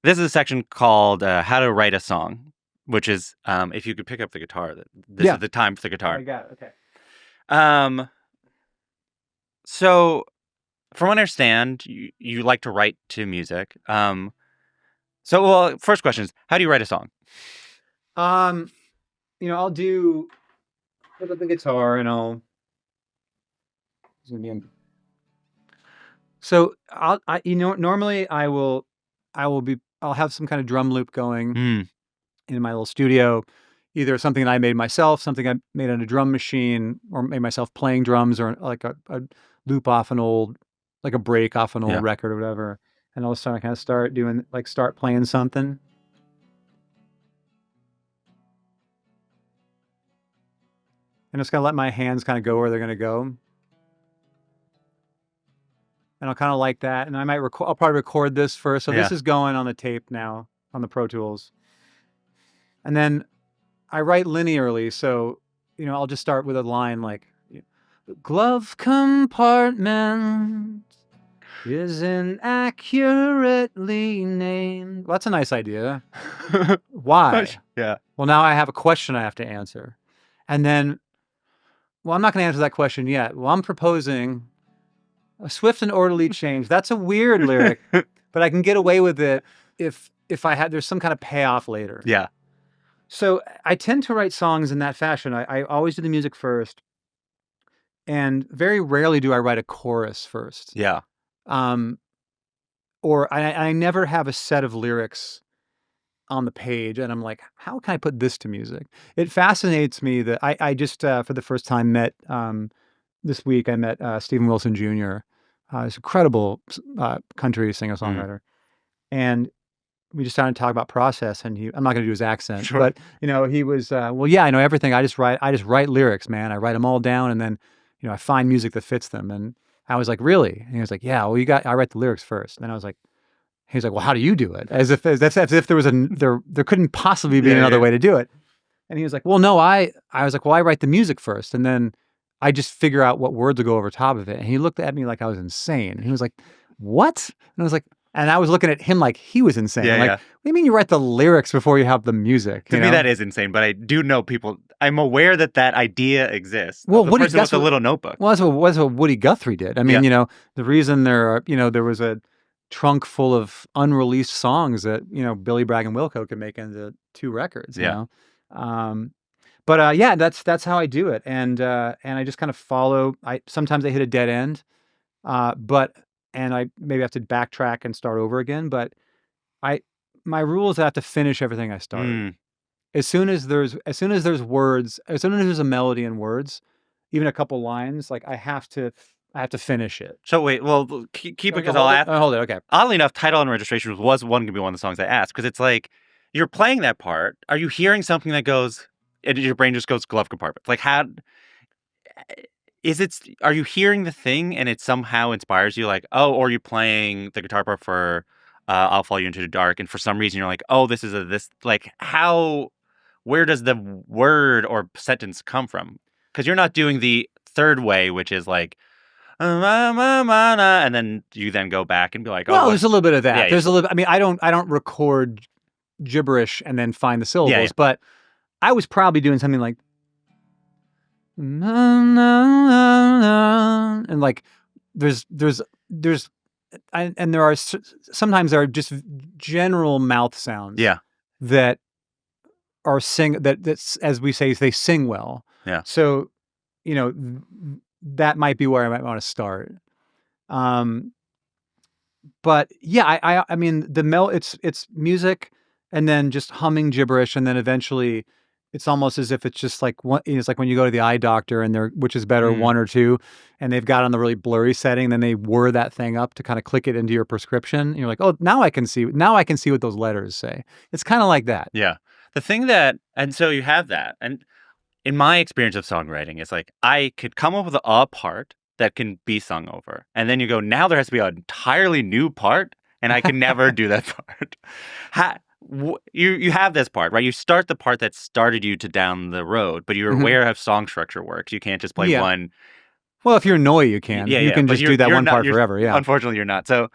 This is a section called "How to Write a Song," which is if you could pick up the guitar. This is the time for the guitar. I got it. Okay. So, from what I understand, you like to write to music. Well, first question is, how do you write a song? You know, I'll pick up the guitar and I'll. So normally I'll have some kind of drum loop going in my little studio, either something that I made myself, something I made on a drum machine, or made myself playing drums, or like a loop off an old, like a break off an old record or whatever. And I'll kind of start playing something. And just kind of let my hands kind of go where they're going to go. And I'll kind of like that. And I'll probably record this first. So this is going on the tape now on the Pro Tools. And then I write linearly. So, you know, I'll just start with a line like, glove compartment is inaccurately named. Well, that's a nice idea. Why? Yeah. Well, now I have a question I have to answer. And then, well, I'm not going to answer that question yet. Well, I'm proposing a swift and orderly change. That's a weird lyric, but I can get away with it if there's some kind of payoff later. Yeah. So I tend to write songs in that fashion. I always do the music first, and very rarely do I write a chorus first. Yeah. Or I never have a set of lyrics on the page, and I'm like, how can I put this to music? It fascinates me that I just for the first time met. This week I met Stephen Wilson Jr., this incredible country singer-songwriter. And we just started to talk about process, and I'm not going to do his accent, but you know, he was, well, yeah, I know everything. I just write lyrics, man. I write them all down, and then, you know, I find music that fits them. And I was like, really? And he was like, yeah, well, I write the lyrics first. And I was like, he was like, well, how do you do it? As if there was there couldn't possibly be another way to do it. And he was like, well, no, I was like, well, I write the music first, and then I just figure out what words will go over top of it. And he looked at me like I was insane. And he was like, what? And I was like, and I was looking at him like he was insane. What do you mean you write the lyrics before you have the music? To me, that is insane. But I do know people, I'm aware that that idea exists. Well, the Woody, person with the little notebook. Well, that's what Woody Guthrie did. I mean, the reason there was a trunk full of unreleased songs that Billy Bragg and Wilco could make into 2 records. But that's how I do it, and I just kind of follow. Sometimes I hit a dead end, and I maybe have to backtrack and start over again. But my rule is I have to finish everything I started. As soon as there's words, as soon as there's a melody and words, even a couple lines, like I have to finish it. So wait, well, keep it because I'll ask. Hold it. Okay. Oddly enough, Title and Registration was going to be one of the songs I asked because it's like you're playing that part. Are you hearing something that goes? And your brain just goes glove compartment. Like how is it? Are you hearing the thing and it somehow inspires you? Like or are you playing the guitar part for "I'll Follow You Into the Dark," and for some reason you're like, oh, this is this. Like how? Where does the word or sentence come from? Because you're not doing the third way, which is like, and then you then go back and be like, well, there's a little bit of that. Yeah, there's a little. I mean, I don't record gibberish and then find the syllables, but I was probably doing something like, and like, and there are sometimes there are just general mouth sounds. That are that's as we say, they sing well. So, that might be where I might want to start. But yeah, I mean it's music and then just humming gibberish, and then eventually it's almost as if it's just like it's like when you go to the eye doctor and which is better, 1 or 2, and they've got on the really blurry setting, then they whir that thing up to kind of click it into your prescription. And you're like, oh, now I can see what those letters say. It's kind of like that. Yeah. The thing and so you have that. And in my experience of songwriting, it's like I could come up with a part that can be sung over. And then you go, now there has to be an entirely new part, and I can never do that part. You have this part, right? You start the part that started you to down the road, but you're aware of song structure works. You can't just play one. Well, if you're Noi, you can. You can just do that one part forever. Yeah. Unfortunately, you're not. So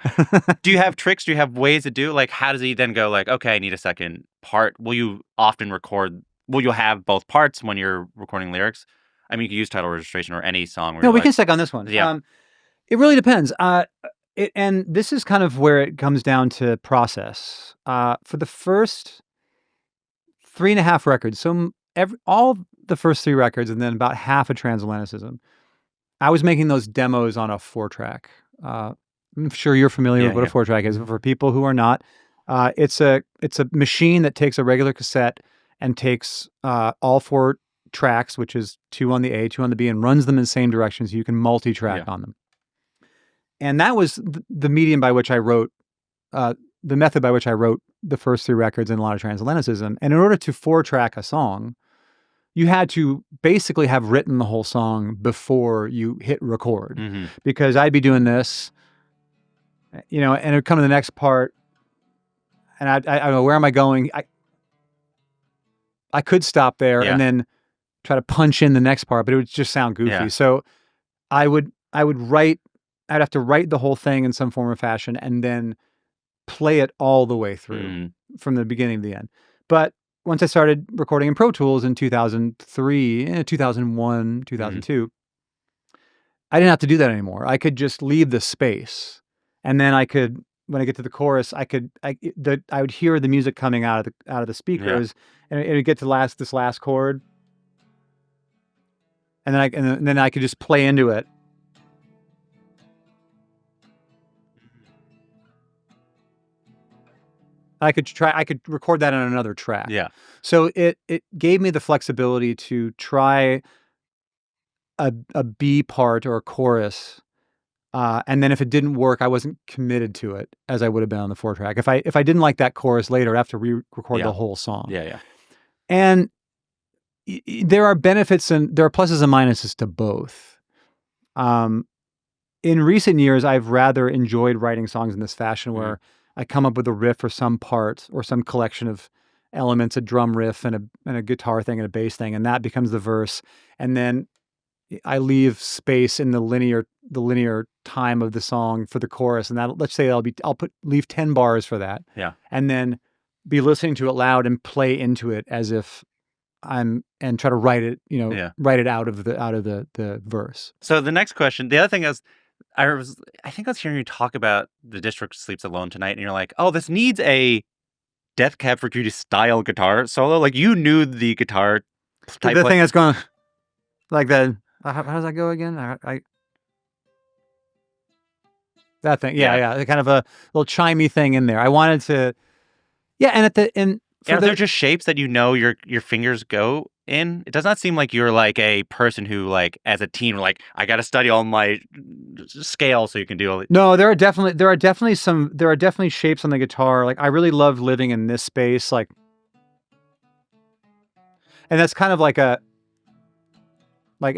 do you have tricks? Do you have ways to do? Like, how does he then go like, okay, I need a second part? Will you often record? Will you have both parts when you're recording lyrics? I mean, you can use Title Registration or any song. No, we can stick on this one. Yeah. It really depends. And this is kind of where it comes down to process. For the first 3.5 records, so all the first 3 records, and then about half of Transatlanticism, I was making those demos on a 4-track. I'm sure you're familiar with what a 4-track is. But for people who are not, it's a machine that takes a regular cassette and takes all 4 tracks, which is 2 on the A, 2 on the B, and runs them in the same direction so you can multi-track on them. And that was the medium by which I wrote, the method by which I wrote the first 3 records and a lot of Transatlanticism. And in order to 4-track a song, you had to basically have written the whole song before you hit record. Because I'd be doing this, and it'd come to the next part, and I don't know, where am I going? I could stop there and then try to punch in the next part, but it would just sound goofy. So I'd have to write the whole thing in some form or fashion and then play it all the way through from the beginning to the end. But once I started recording in Pro Tools in 2003, 2001, 2002, I didn't have to do that anymore. I could just leave the space. And then I could, when I get to the chorus, I would hear the music coming out of the speakers, and it would get to this last chord. And then I could just play into it. I could record that on another track. Yeah. So it gave me the flexibility to try a B part or a chorus, and then if it didn't work, I wasn't committed to it as I would have been on the 4-track. If I didn't like that chorus later, I have to re-record the whole song. Yeah. And there are benefits and there are pluses and minuses to both. In recent years, I've rather enjoyed writing songs in this fashion where I come up with a riff or some part or some collection of elements, a drum riff and a guitar thing and a bass thing, and that becomes the verse. And then I leave space in the linear time of the song for the chorus, and that, let's say I'll leave 10 bars for that. Yeah. And then be listening to it loud and play into it as if and try to write it, Yeah. write it out of the verse. So the next question, the other thing is, I think I was hearing you talk about The District Sleeps Alone Tonight, and you're like, oh, this needs a Death Cab for Cutie style guitar solo. Like, you knew the guitar type. The thing that's going like that. How does that go again? That thing, yeah, kind of a little chimey thing in there. I wanted to, and they're just shapes that your fingers go in. It does not seem like you're like a person who, like, as a teen, like, I got to study all my scales so you can do all. No, there are definitely shapes on the guitar. Like, I really love living in this space, like, and that's kind of like a like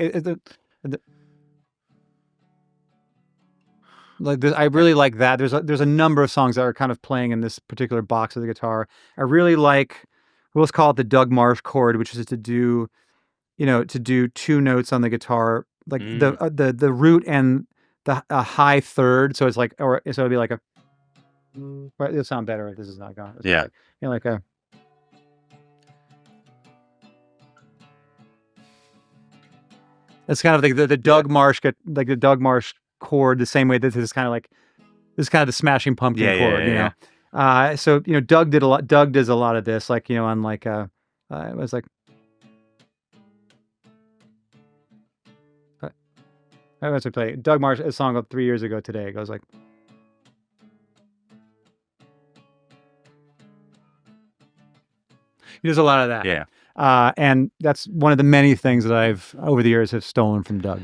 like this, I really like that. There's a number of songs that are kind of playing in this particular box of the guitar. I really like, let's call it the Doug Marsh chord, which is to do 2 notes on the guitar, like the root and the high third. So it's like, so it'll be like a. Right, it'll sound better if this is not gone. Yeah. Like a. It's kind of like the Doug Marsh, like the Doug Marsh chord, the same way that this is kind of the Smashing Pumpkin chord, so Doug does a lot of this, like, on like it was like I was to play Doug Marsh, a song of 3 years ago today. It goes like, he does a lot of that, and that's one of the many things that I've over the years have stolen from Doug.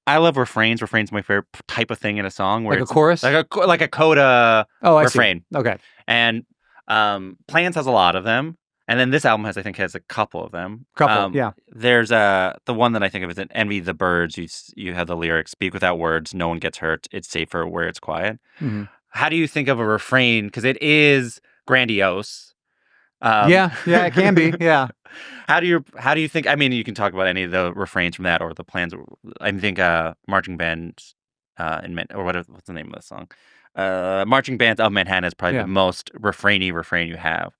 I love refrains. Refrains my favorite type of thing in a song, where like a chorus, like a coda refrain. Okay, and Plans has a lot of them, and then this album has a couple of them. There's the one that I think of is an Envy the Birds. You have the lyrics: "Speak without words, no one gets hurt. It's safer where it's quiet." Mm-hmm. How do you think of a refrain? Because it is grandiose. It can be. Yeah. How do you think? I mean, you can talk about any of the refrains from that or the plans. I think Marching Bands what's the name of the song? Marching Bands of Manhattan is probably the most refrain you have.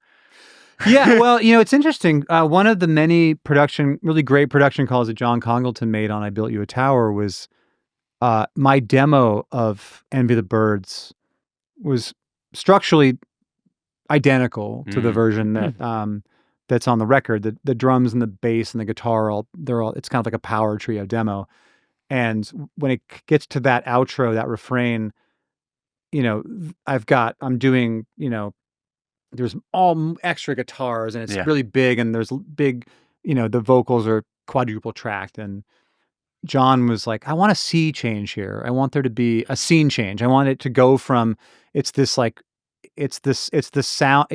Yeah, well, it's interesting. One of the many really great production calls that John Congleton made on "I Built You a Tower" was my demo of "Envy the Birds" was structurally identical to the version that that's on the record. The drums and the bass and the guitar it's kind of like a power trio demo. And when it gets to that outro, that refrain, I'm doing, there's all extra guitars and it's really big, and there's big, the vocals are quadruple tracked, and John was like, I want a sea change here. I want there to be a scene change. I want it to go from it's the sound,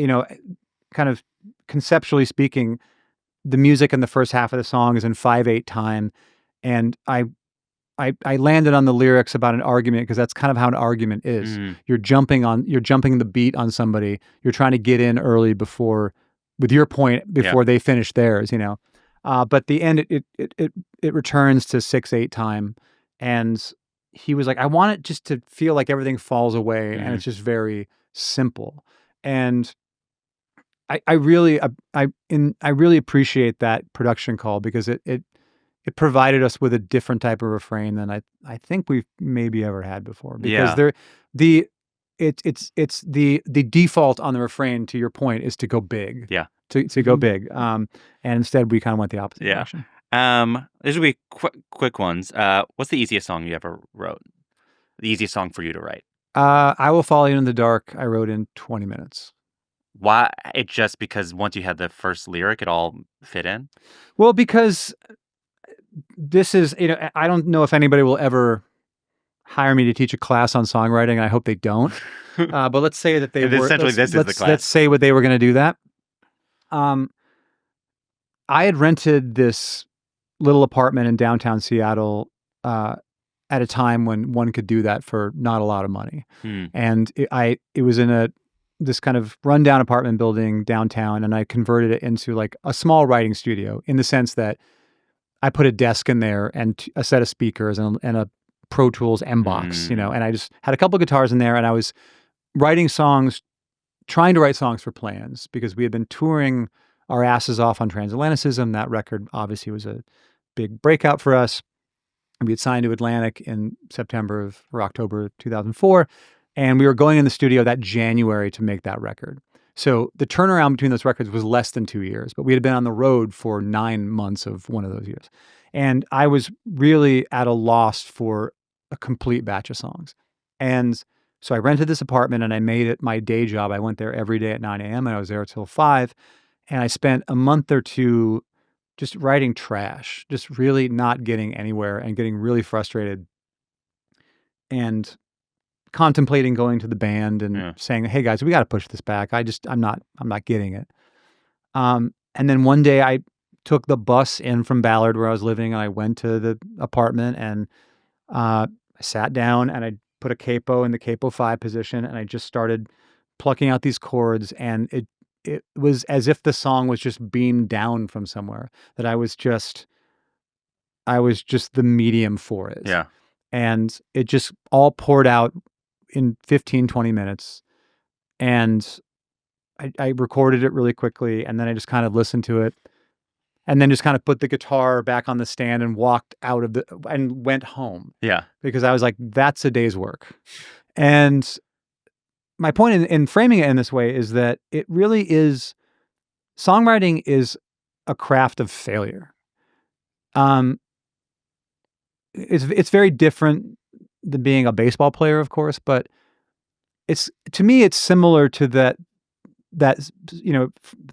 kind of conceptually speaking, the music in the first half of the song is in 5/8 time, and I landed on the lyrics about an argument, because that's kind of how an argument is. You're jumping the beat on somebody. You're trying to get in early with your point before they finish theirs, but the end, it returns to 6/8 time, and he was like, I want it just to feel like everything falls away, and it's just very simple. And I really appreciate that production call, because it provided us with a different type of refrain than I think we've maybe ever had before. Because it's the default on the refrain, to your point, is to go big. Yeah. To go big. And instead we kind of went the opposite direction. These will be quick ones. What's the easiest song you ever wrote? The easiest song for you to write? I Will Follow You in the Dark, I wrote in 20 minutes. Why? It just because once you had the first lyric, it all fit in? Well, because this is, I don't know if anybody will ever hire me to teach a class on songwriting, and I hope they don't. But let's say that they were. Essentially, this is the class. Let's say what they were going to do that. I had rented this little apartment in downtown Seattle at a time when one could do that for not a lot of money. And it was in this kind of rundown apartment building downtown, and I converted it into like a small writing studio, in the sense that I put a desk in there and a set of speakers and a Pro Tools M box, and I just had a couple of guitars in there, and I was trying to write songs for Plans, because we had been touring our asses off on Transatlanticism. That record obviously was a big breakout for us. We had signed to Atlantic in October of 2004, and we were going in the studio that January to make that record. So the turnaround between those records was less than 2 years, but we had been on the road for 9 months of one of those years. And I was really at a loss for a complete batch of songs. And so I rented this apartment and I made it my day job. I went there every day at 9 a.m. and I was there till 5. And I spent a month or two just writing trash, just really not getting anywhere and getting really frustrated and contemplating going to the band and saying, "Hey guys, we got to push this back. I'm not getting it." And then one day I took the bus in from Ballard where I was living and I went to the apartment and I sat down and I put a capo in the capo 5 position and I just started plucking out these chords, and it was as if the song was just beamed down from somewhere, that I was just the medium for it. Yeah. And it just all poured out in 15, 20 minutes. And I recorded it really quickly, and then I just kind of listened to it and then just kind of put the guitar back on the stand and walked out of and went home. Yeah. Because I was like, that's a day's work. And my point in framing it in this way is that it really is, songwriting is a craft of failure. It's very different than being a baseball player, of course, but to me it's similar to that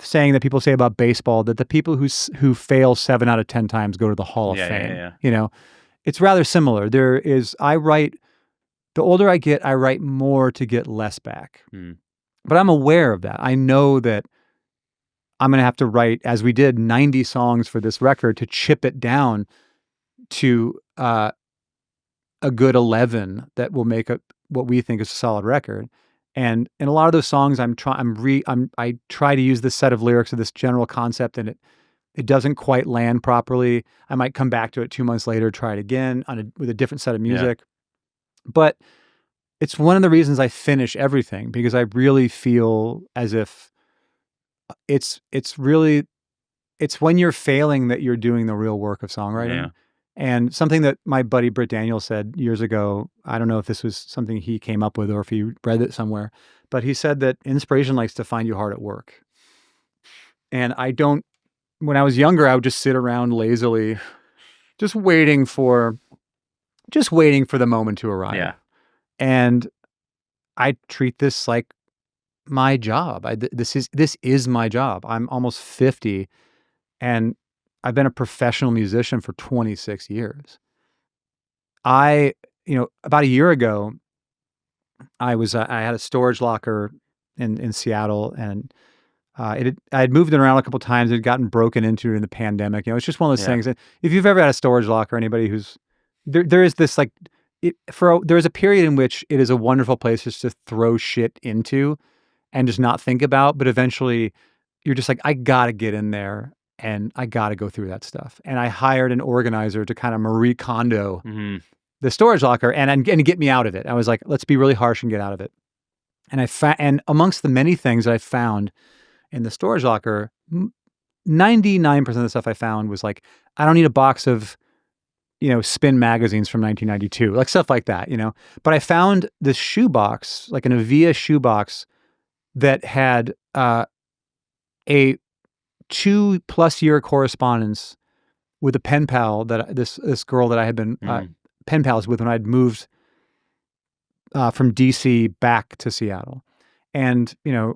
saying that people say about baseball, that the people who fail 7 out of 10 times go to the Hall of Fame. Yeah. It's rather similar. The older I get, I write more to get less back. But I'm aware of that. I know that I'm going to have to write, as we did, 90 songs for this record to chip it down to a good 11 that will make what we think is a solid record. And in a lot of those songs, I try to use this set of lyrics or this general concept, and it doesn't quite land properly. I might come back to it 2 months later, try it again with a different set of music. Yeah. But it's one of the reasons I finish everything, because I really feel as if it's when you're failing that you're doing the real work of songwriting. Yeah. And something that my buddy Britt Daniels said years ago, I don't know if this was something he came up with or if he read it somewhere, but he said that inspiration likes to find you hard at work. And when I was younger, I would just sit around lazily, just waiting for the moment to arrive. Yeah. And I treat this like my job. This is my job. I'm almost 50 and I've been a professional musician for 26 years. About a year ago, I had a storage locker in Seattle, and I had moved it around a couple of times. It had gotten broken into in the pandemic. It's just one of those things. If you've ever had a storage locker, anybody who's there is this there is a period in which it is a wonderful place just to throw shit into and just not think about, but eventually you're just like, I gotta get in there and I gotta go through that stuff. And I hired an organizer to kind of Marie Kondo the storage locker and get me out of it. I was like, let's be really harsh and get out of it. And and amongst the many things that I found in the storage locker, 99% of the stuff I found was like, I don't need a box of Spin magazines from 1992, like stuff like that, But I found this shoebox, like an Avia shoebox, that had a 2+ year correspondence with a pen pal that this girl that I had been pen pals with when I'd moved from DC back to Seattle. And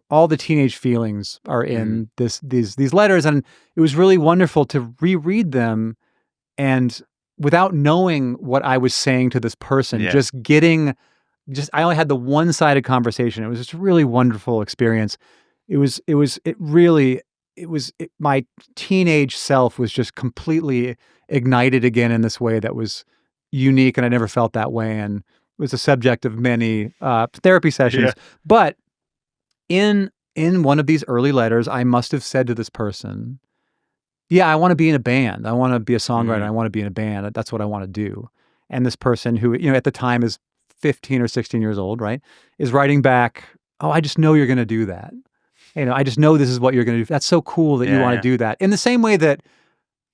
all the teenage feelings are in these letters, and it was really wonderful to reread them, and without knowing what I was saying to this person, I only had the one-sided conversation. It was just a really wonderful experience. My teenage self was just completely ignited again in this way that was unique, and I never felt that way, and it was the subject of many therapy sessions. Yeah. But in one of these early letters, I must have said to this person, I want to be in a band. I want to be a songwriter. I want to be in a band. That's what I want to do. And this person who, at the time is 15 or 16 years old, right, is writing back, oh, I just know you're going to do that. I just know this is what you're going to do. That's so cool that you want to do that. In the same way that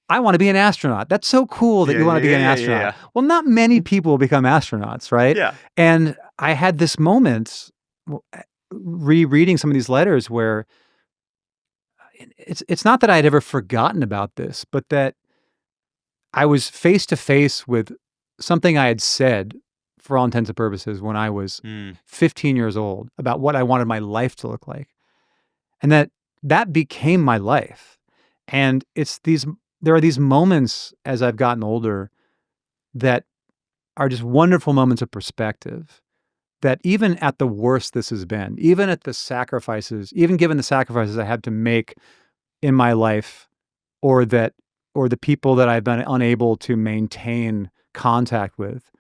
I want to be an astronaut. That's so cool that you want to be an astronaut. Yeah. Well, not many people become astronauts, right? Yeah. And I had this moment rereading some of these letters where it's not that I had ever forgotten about this, but that I was face to face with something I had said for all intents and purposes when I was 15 years old about what I wanted my life to look like. And that became my life. And there are these moments as I've gotten older that are just wonderful moments of perspective, that even at the worst this has been, even at the sacrifices, even given the sacrifices I had to make in my life, or the people that I've been unable to maintain contact with,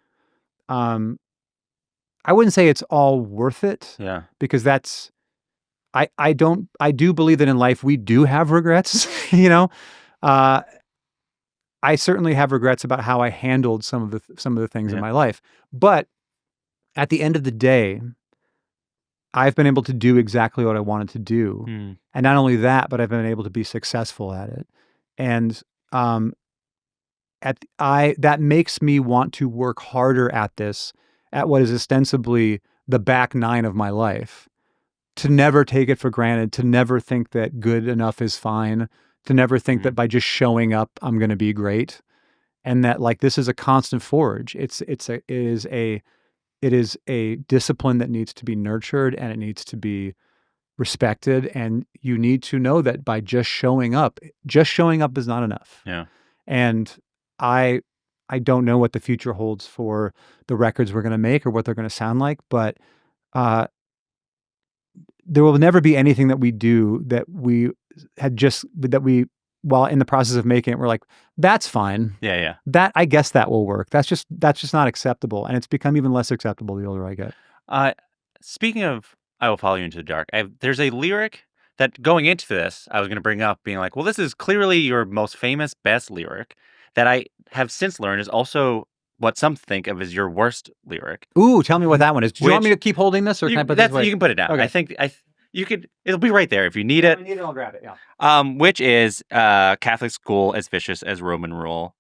I wouldn't say it's all worth it. Yeah. Because I do believe that in life we do have regrets, I certainly have regrets about how I handled some of the things in my life. But at the end of the day, I've been able to do exactly what I wanted to do. And not only that, but I've been able to be successful at it. And that makes me want to work harder at this, at what is ostensibly the back nine of my life, to never take it for granted, to never think that good enough is fine, to never think that by just showing up, I'm going to be great. And that this is a constant forge. It is a discipline that needs to be nurtured, and it needs to be respected. And you need to know that by just showing up is not enough. Yeah. And I don't know what the future holds for the records we're going to make or what they're going to sound like, but there will never be anything that we do that while in the process of making it, we're like, that's fine. Yeah. That, I guess that will work. That's just not acceptable. And it's become even less acceptable the older I get. Speaking of I Will Follow You Into the Dark, there's a lyric that going into this, I was going to bring up being like, well, this is clearly your most famous, best lyric that I have since learned is also what some think of as your worst lyric. Ooh, tell me what that one is. Do you want me to keep holding this, or can I put this away? You can put it down. Okay. I think you could. It'll be right there if you need it. If I need it, I'll grab it. Yeah. Which is Catholic school as vicious as Roman rule.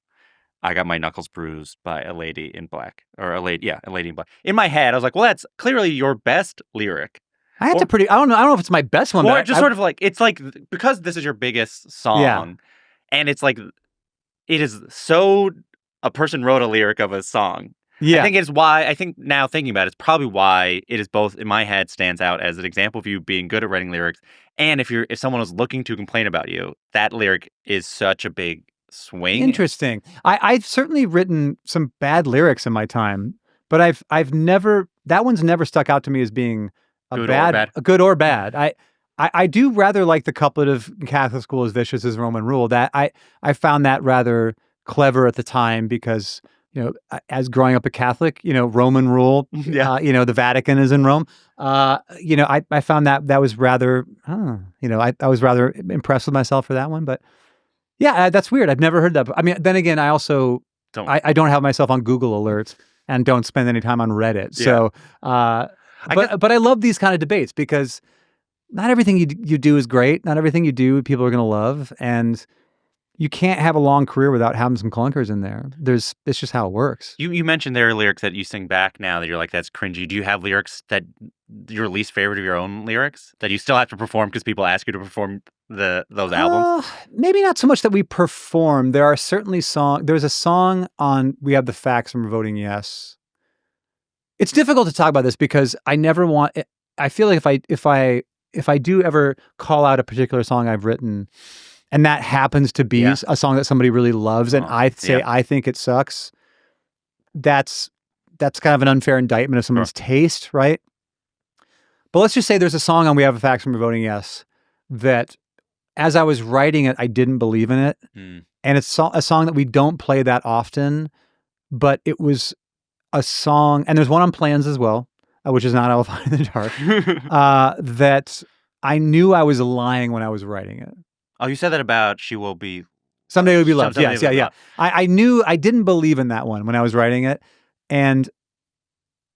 I got my knuckles bruised by a lady in black, or a lady in black. In my head, I was like, well, that's clearly your best lyric. I don't know if it's my best one. Or just sort of like, it's like, because this is your biggest song, and it's like, it is so, a person wrote a lyric of a song. Yeah. I think now thinking about it, it's probably why it is both, in my head, stands out as an example of you being good at writing lyrics. And if someone was looking to complain about you, that lyric is such a big swing. Interesting. I've certainly written some bad lyrics in my time, but I've never, that one's never stuck out to me as being good or bad. I do rather like the couplet of Catholic school as vicious as Roman rule. That I found that rather clever at the time, because as growing up a Catholic, Roman rule, the Vatican is in Rome. I found that was rather, I was rather impressed with myself for that one. But yeah, that's weird. I've never heard that. I mean, then again, I also I don't have myself on Google alerts and don't spend any time on Reddit. Yeah. So, but I love these kind of debates, because not everything you do is great. Not everything you do people are going to love, and you can't have a long career without having some clunkers in there. It's just how it works. You mentioned there are lyrics that you sing back now that you're like, that's cringy. Do you have lyrics that your least favorite of your own lyrics that you still have to perform because people ask you to perform those albums? Maybe not so much that we perform. There are certainly there's a song on We Have the Facts from Voting Yes. It's difficult to talk about this because I never want. I feel like if I do ever call out a particular song I've written, and that happens to be a song that somebody really loves, and I say I think it sucks, that's kind of an unfair indictment of someone's taste, right? But let's just say there's a song on We Have a Facts from Voting Yes that, as I was writing it, I didn't believe in it. And it's a song that we don't play that often, but it was a song, and there's one on Plans as well, which is not I Will Find in the Dark, that I knew I was lying when I was writing it. Oh, you said that about She Will Be... Someday Will Be Loved. Yes, yeah. I knew, I didn't believe in that one when I was writing it. And,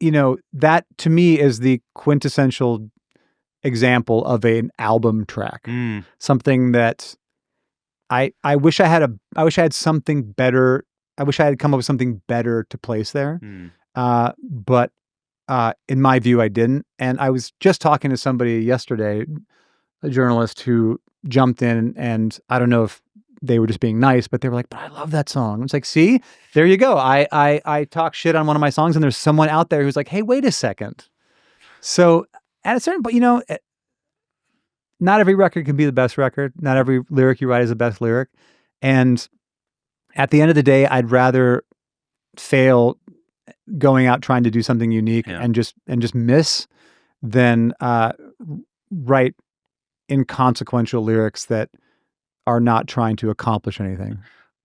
that to me is the quintessential example of an album track. Mm. Something that I wish I had something better. I wish I had come up with something better to place there. Mm. But in my view, I didn't. And I was just talking to somebody yesterday, a journalist who jumped in, and I don't know if they were just being nice, but they were like, "But I love that song." It's like, see, there you go. I talk shit on one of my songs, and there's someone out there who's like, "Hey, wait a second." So at a certain point, not every record can be the best record. Not every lyric you write is the best lyric. And at the end of the day, I'd rather fail going out trying to do something unique and just miss than write inconsequential lyrics that are not trying to accomplish anything.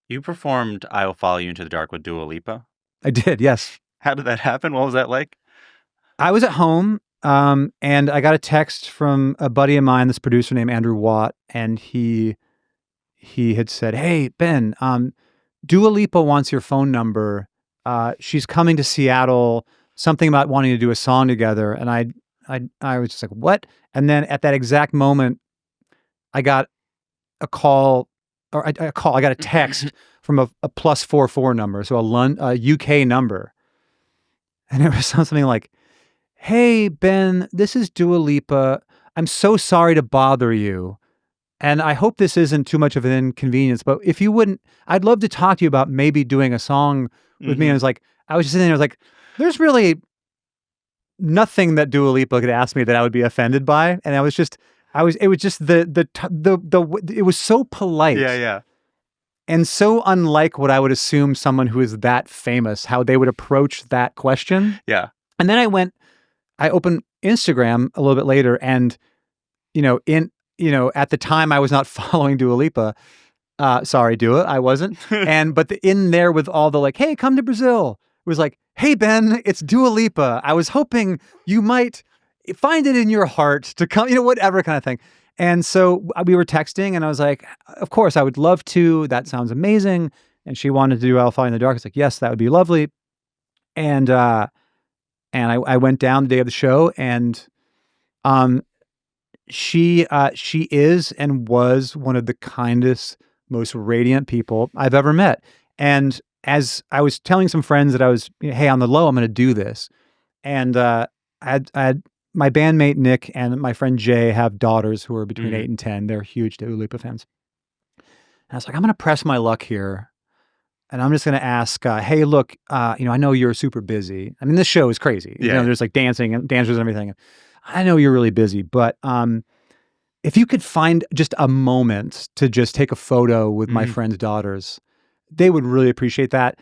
You performed "I Will Follow You Into the Dark" with Dua Lipa. I did, yes. How did that happen? What was that like? I was at home, and I got a text from a buddy of mine, this producer named Andrew Watt, and he had said, "Hey, Ben, Dua Lipa wants your phone number. She's coming to Seattle, something about wanting to do a song together." And I was just like, "What?" And then at that exact moment, I got a call, I got a text from a +44 number, so a UK number. And it was something like, "Hey, Ben, this is Dua Lipa. I'm so sorry to bother you. And I hope this isn't too much of an inconvenience, but if you wouldn't, I'd love to talk to you about maybe doing a song with me." And I was just sitting there, I was like, there's really nothing that Dua Lipa could ask me that I would be offended by. And it was just it was so polite. Yeah. And so unlike what I would assume someone who is that famous, how they would approach that question. Yeah. And then I opened Instagram a little bit later, and, at the time I was not following Dua Lipa. Sorry, Dua, I wasn't. But in there with all the like, "Hey, come to Brazil," it was like, "Hey, Ben, it's Dua Lipa. I was hoping you might find it in your heart to come," whatever kind of thing. And so we were texting, and I was like, "Of course, I would love to. That sounds amazing." And she wanted to do "I'll Follow You in the Dark." It's like, "Yes, that would be lovely." And I went down the day of the show, and she is and was one of the kindest, most radiant people I've ever met. And as I was telling some friends that I was, "Hey, on the low, I'm going to do this." And I had my bandmate Nick and my friend Jay have daughters who are between 8 and 10. They're huge Dua Lipa fans. And I was like, I'm going to press my luck here. And I'm just going to ask, "Hey, look, I know you're super busy. I mean, this show is crazy. Yeah. There's like dancing and dancers and everything. I know you're really busy, but if you could find just a moment to just take a photo with my friend's daughters, they would really appreciate that."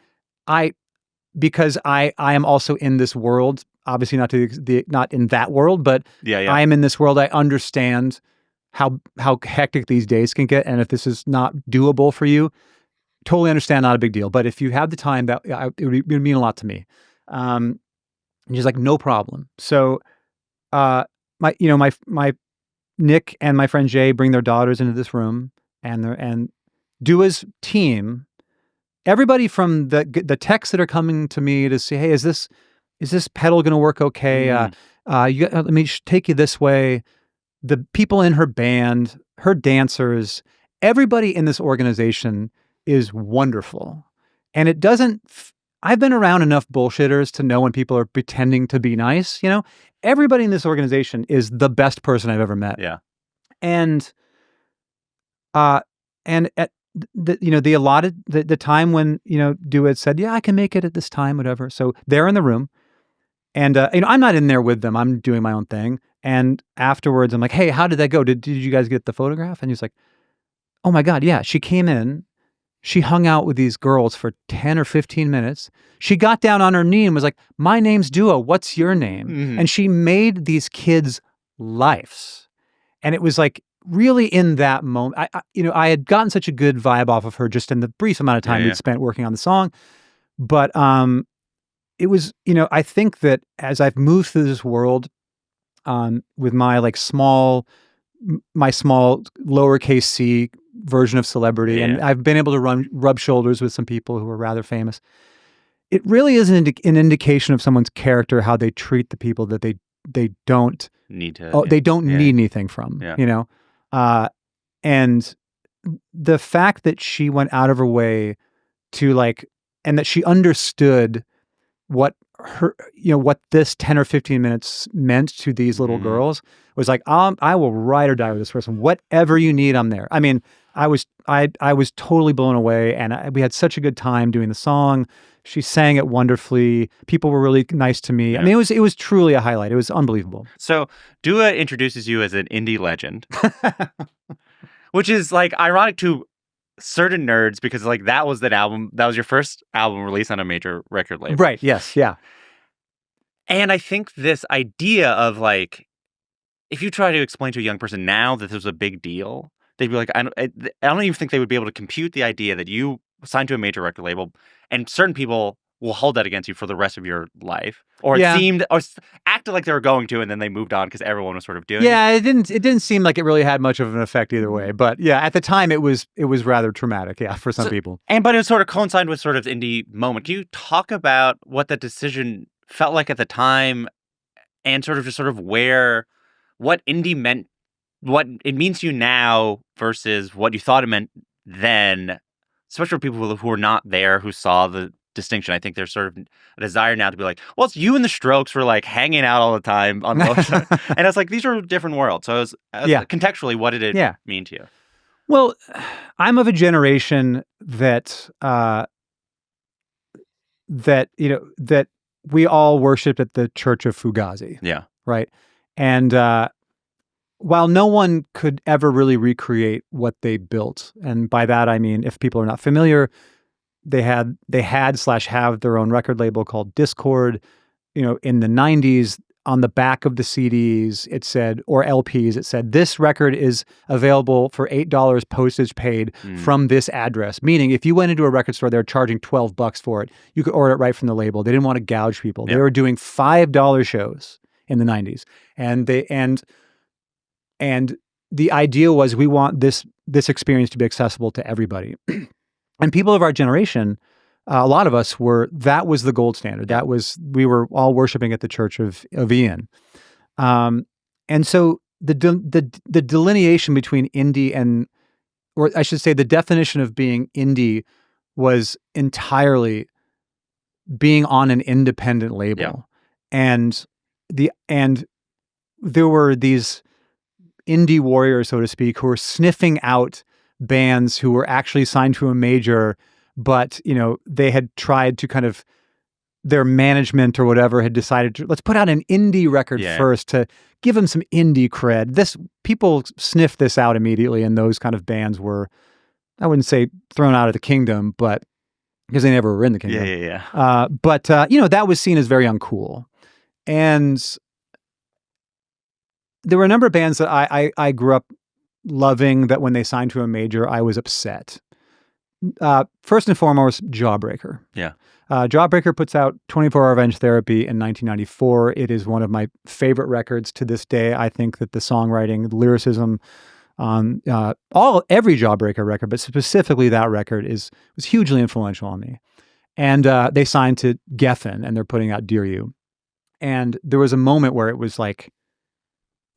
Because I am also in this world, obviously not not in that world, but Yeah. I am in this world. I understand how hectic these days can get, and if this is not doable for you, totally understand, not a big deal. But if you have the time, it would mean a lot to me. And she's like, "No problem." So, my Nick and my friend Jay bring their daughters into this room, and Dua's team, everybody from the texts that are coming to me to say, "Hey, is this pedal going to work okay? Let me take you this way." The people in her band, her dancers, everybody in this organization is wonderful. And it doesn't, I've been around enough bullshitters to know when people are pretending to be nice, Everybody in this organization is the best person I've ever met. Yeah. And at the allotted, the time when, Dua had said, "Yeah, I can make it at this time," whatever. So they're in the room, and, I'm not in there with them. I'm doing my own thing. And afterwards I'm like, "Hey, how did that go? Did you guys get the photograph?" And he's like, "Oh my God, yeah." She came in, she hung out with these girls for 10 or 15 minutes. She got down on her knee and was like, "My name's Dua. What's your name?" And she made these kids' lives. And it was like, really in that moment, I had gotten such a good vibe off of her just in the brief amount of time we'd spent working on the song. But it was, I think that as I've moved through this world with my small lowercase c version of celebrity, and I've been able to rub shoulders with some people who are rather famous, it really is an indication of someone's character, how they treat the people that they don't Need to. they don't need anything from, Yeah. you know? And the fact that she went out of her way to like, and that she understood what what this 10 or 15 minutes meant to these little girls was like, I will ride or die with this person. Whatever you need, I'm there. I mean, I was totally blown away, and we had such a good time doing the song. She sang it wonderfully. People were really nice to me. Yeah. I mean, it was truly a highlight. It was unbelievable. So Dua introduces you as an indie legend, which is like ironic to certain nerds because like that was your first album released on a major record label. Right. Yes. Yeah. And I think this idea of like, if you try to explain to a young person now that this was a big deal, they'd be like, I don't even think they would be able to compute the idea that you signed to a major record label, and certain people will hold that against you for the rest of your life. Or it seemed, or acted like they were going to, and then they moved on because everyone was sort of doing it. Yeah, it didn't seem like it really had much of an effect either way. But yeah, at the time it was rather traumatic, yeah, for some people. But it sort of coincided with sort of indie moment. Can you talk about what that decision felt like at the time, and sort of what indie meant, what it means to you now versus what you thought it meant then, especially for people who were not there, who saw the distinction. I think there's sort of a desire now to be like, well, it's you and the Strokes were like hanging out all the time on the and it's like, these are different worlds. So contextually, what did it mean to you? Well, I'm of a generation that that we all worshipped at the Church of Fugazi. Yeah. Right. And while no one could ever really recreate what they built, and by that I mean, if people are not familiar, they had / have their own record label called Discord. You know, in the 90s, on the back of the CDs, it said, or LPs, it said, this record is available for $8 postage paid from this address. Meaning, if you went into a record store, they're charging $12 for it. You could order it right from the label. They didn't want to gouge people. They were doing $5 shows in the 90s. And the idea was, we want this experience to be accessible to everybody. And people of our generation, a lot of us that was the gold standard. We were all worshiping at the Church of Ian. And so the delineation between indie or I should say the definition of being indie was entirely being on an independent label. Yeah. And there were these indie warriors, so to speak, who were sniffing out bands who were actually signed to a major, but they had tried to kind of, their management or whatever had decided to, let's put out an indie record first to give them some indie cred. People sniffed this out immediately, and those kind of bands were, I wouldn't say thrown out of the kingdom, but because they never were in the kingdom. But that was seen as very uncool. And there were a number of bands that I grew up loving that when they signed to a major, I was upset. First and foremost, Jawbreaker. Yeah. Jawbreaker puts out 24 Hour Revenge Therapy in 1994. It is one of my favorite records to this day. I think that the songwriting, the lyricism on every Jawbreaker record, but specifically that record was hugely influential on me. And they signed to Geffen, and they're putting out Dear You. And there was a moment where it was like,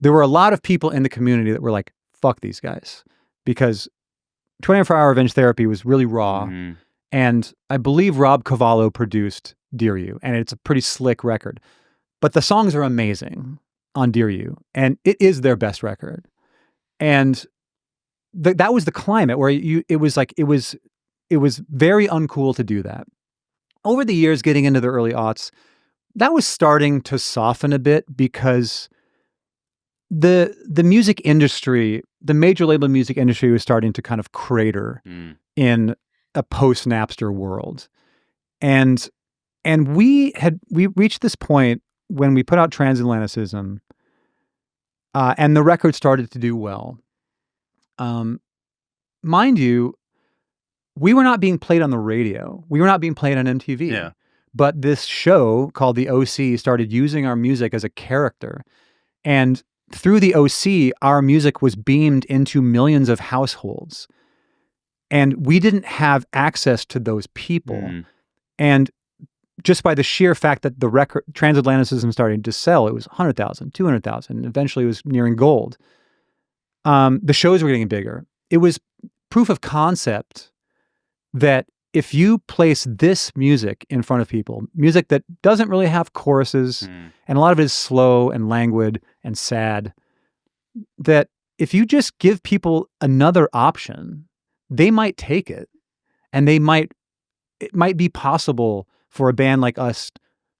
there were a lot of people in the community that were like, fuck these guys, because 24 Hour Revenge Therapy was really raw. Mm-hmm. And I believe Rob Cavallo produced Dear You, and it's a pretty slick record. But the songs are amazing on Dear You, and it is their best record. And that was the climate where it was very uncool to do that. Over the years, getting into the early aughts, that was starting to soften a bit, because the music industry, the major label music industry, was starting to kind of crater in a post-Napster world. And we reached this point when we put out Transatlanticism, and the record started to do well. Mind you, we were not being played on the radio. We were not being played on MTV. Yeah. But this show called The OC started using our music as a character. And through The OC, our music was beamed into millions of households. And we didn't have access to those people. And just by the sheer fact that the record Transatlanticism started to sell, it was 100,000, 200,000. Eventually, it was nearing gold. The shows were getting bigger. It was proof of concept that if you place this music in front of people, music that doesn't really have choruses, and a lot of it is slow and languid and sad, that if you just give people another option, they might take it. And it might be possible for a band like us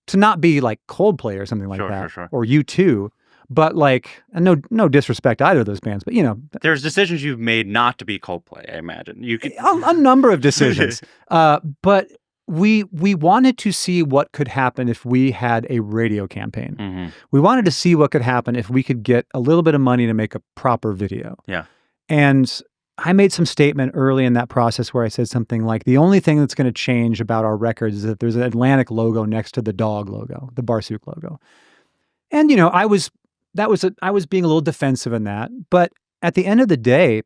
to not be like Coldplay or something like that, or U2, but like, and no disrespect to either of those bands, but there's decisions you've made not to be Coldplay. I imagine you could a number of decisions, but we wanted to see what could happen if we had a radio campaign. We wanted to see what could happen if we could get a little bit of money to make a proper video. Yeah, and I made some statement early in that process where I said something like, the only thing that's going to change about our records is that there's an Atlantic logo next to the dog logo, the Barsuk logo. And, I was being a little defensive in that. But at the end of the day,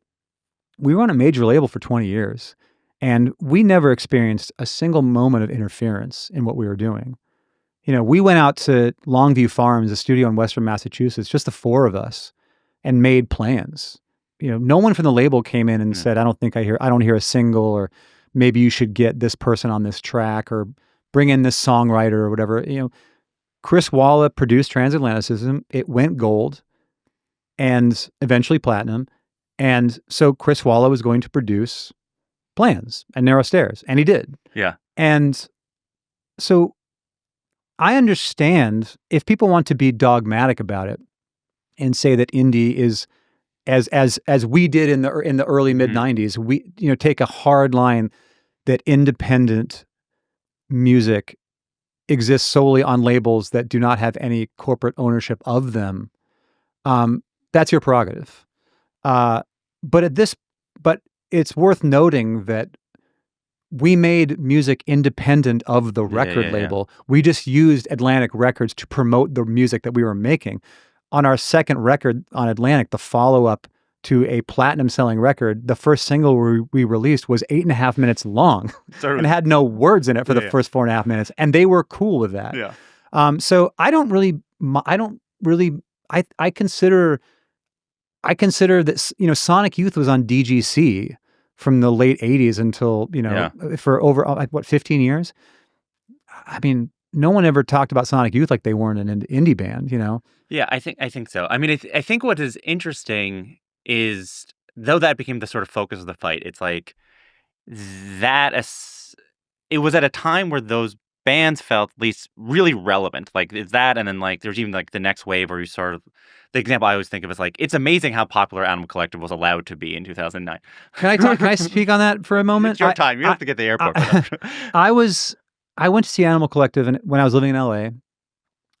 we were on a major label for 20 years, and we never experienced a single moment of interference in what we were doing. We went out to Longview Farms, a studio in Western Massachusetts, just the four of us, and made plans. No one from the label came in and said, I don't hear a single, or maybe you should get this person on this track, or bring in this songwriter or whatever. Chris Walla produced Transatlanticism. It went gold and eventually platinum. And so Chris Walla was going to produce Plans and Narrow Stairs, and he did. Yeah. And so I understand if people want to be dogmatic about it and say that indie is, as we did in the early mid 90s, we take a hard line that independent music exists solely on labels that do not have any corporate ownership of them. That's your prerogative. But it's worth noting that we made music independent of the record label. We just used Atlantic Records to promote the music that we were making. On our second record on Atlantic, the follow-up to a platinum-selling record, the first single we released was 8.5 minutes long and had no words in it for the first 4.5 minutes, and they were cool with that. Yeah. So I consider that Sonic Youth was on DGC from the late 80s until for over 15 years. I mean, no one ever talked about Sonic Youth like they weren't an indie band, Yeah, I think so. I mean, I think what is interesting is, though that became the sort of focus of the fight, it's like that it was at a time where those bands felt at least really relevant. Like, it's that, and then like there's even like the next wave where you sort of, the example I always think of is like, it's amazing how popular Animal Collective was allowed to be in 2009. Can I speak on that for a moment? It's your time. You have to get the airport. I went to see Animal Collective when I was living in LA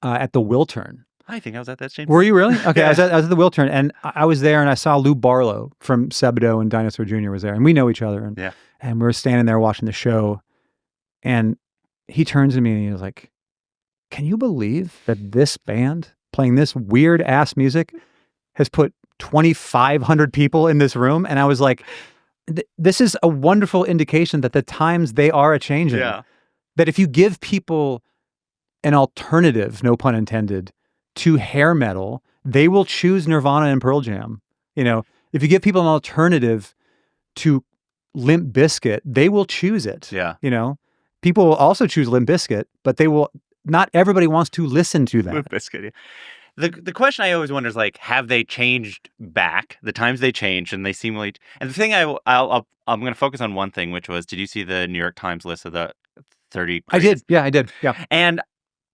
at the Wiltern. I think I was at that same. Were you really? Okay, Yeah. I was at the Wiltern, and I was there, and I saw Lou Barlow from Sebadoh and Dinosaur Jr. was there, and we know each other, and we were standing there watching the show, and he turns to me and he was like, "Can you believe that this band playing this weird ass music has put 2,500 people in this room?" And I was like, "This is a wonderful indication that the times they are a changing. Yeah. That if you give people an alternative, no pun intended, to hair metal, they will choose Nirvana and Pearl Jam. If you give people an alternative to Limp Bizkit, they will choose it. Yeah. People will also choose Limp Bizkit, but not everybody wants to listen to that. Limp Bizkit. Yeah. The question I always wonder is like, have they changed back? The times they changed, and they seemingly. And the thing I'm going to focus on one thing, which was, did you see the New York Times list of the 30? I did. Yeah, I did. Yeah. And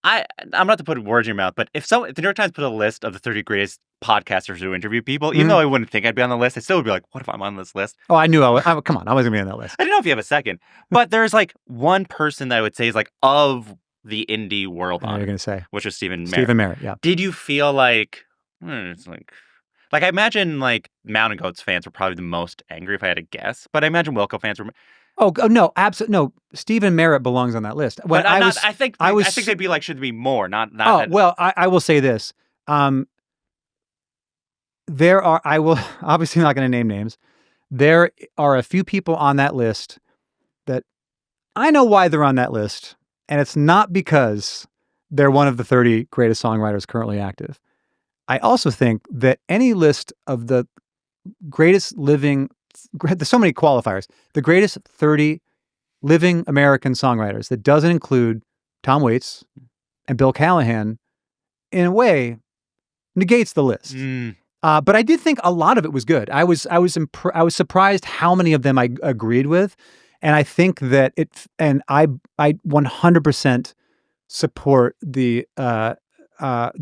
I'm not to put words in your mouth, but if the New York Times put a list of the 30 greatest podcasters who interview people, even though I wouldn't think I'd be on the list, I still would be like, what if I'm on this list? Oh, I knew come on, I wasn't going to be on that list. I don't know if you have a second, but there's like one person that I would say is like of the indie world I know on you're it, going to say. which is Stephen Merritt. Stephen Merritt, yeah. Did you feel like, it's like I imagine like Mountain Goats fans were probably the most angry if I had to guess, but I imagine Wilco fans were. Oh no, absolutely no. Stephen Merritt belongs on that list. But I think they'd be like, should be more, not. Oh well, I will say this. There are. I will obviously not going to name names. There are a few people on that list that I know why they're on that list, and it's not because they're one of the 30 greatest songwriters currently active. I also think that any list of the greatest living, there's so many qualifiers, the greatest 30 living American songwriters that doesn't include Tom Waits and Bill Callahan, in a way, negates the list. But I did think a lot of it was good. I was surprised how many of them I agreed with, and I think that I 100% support the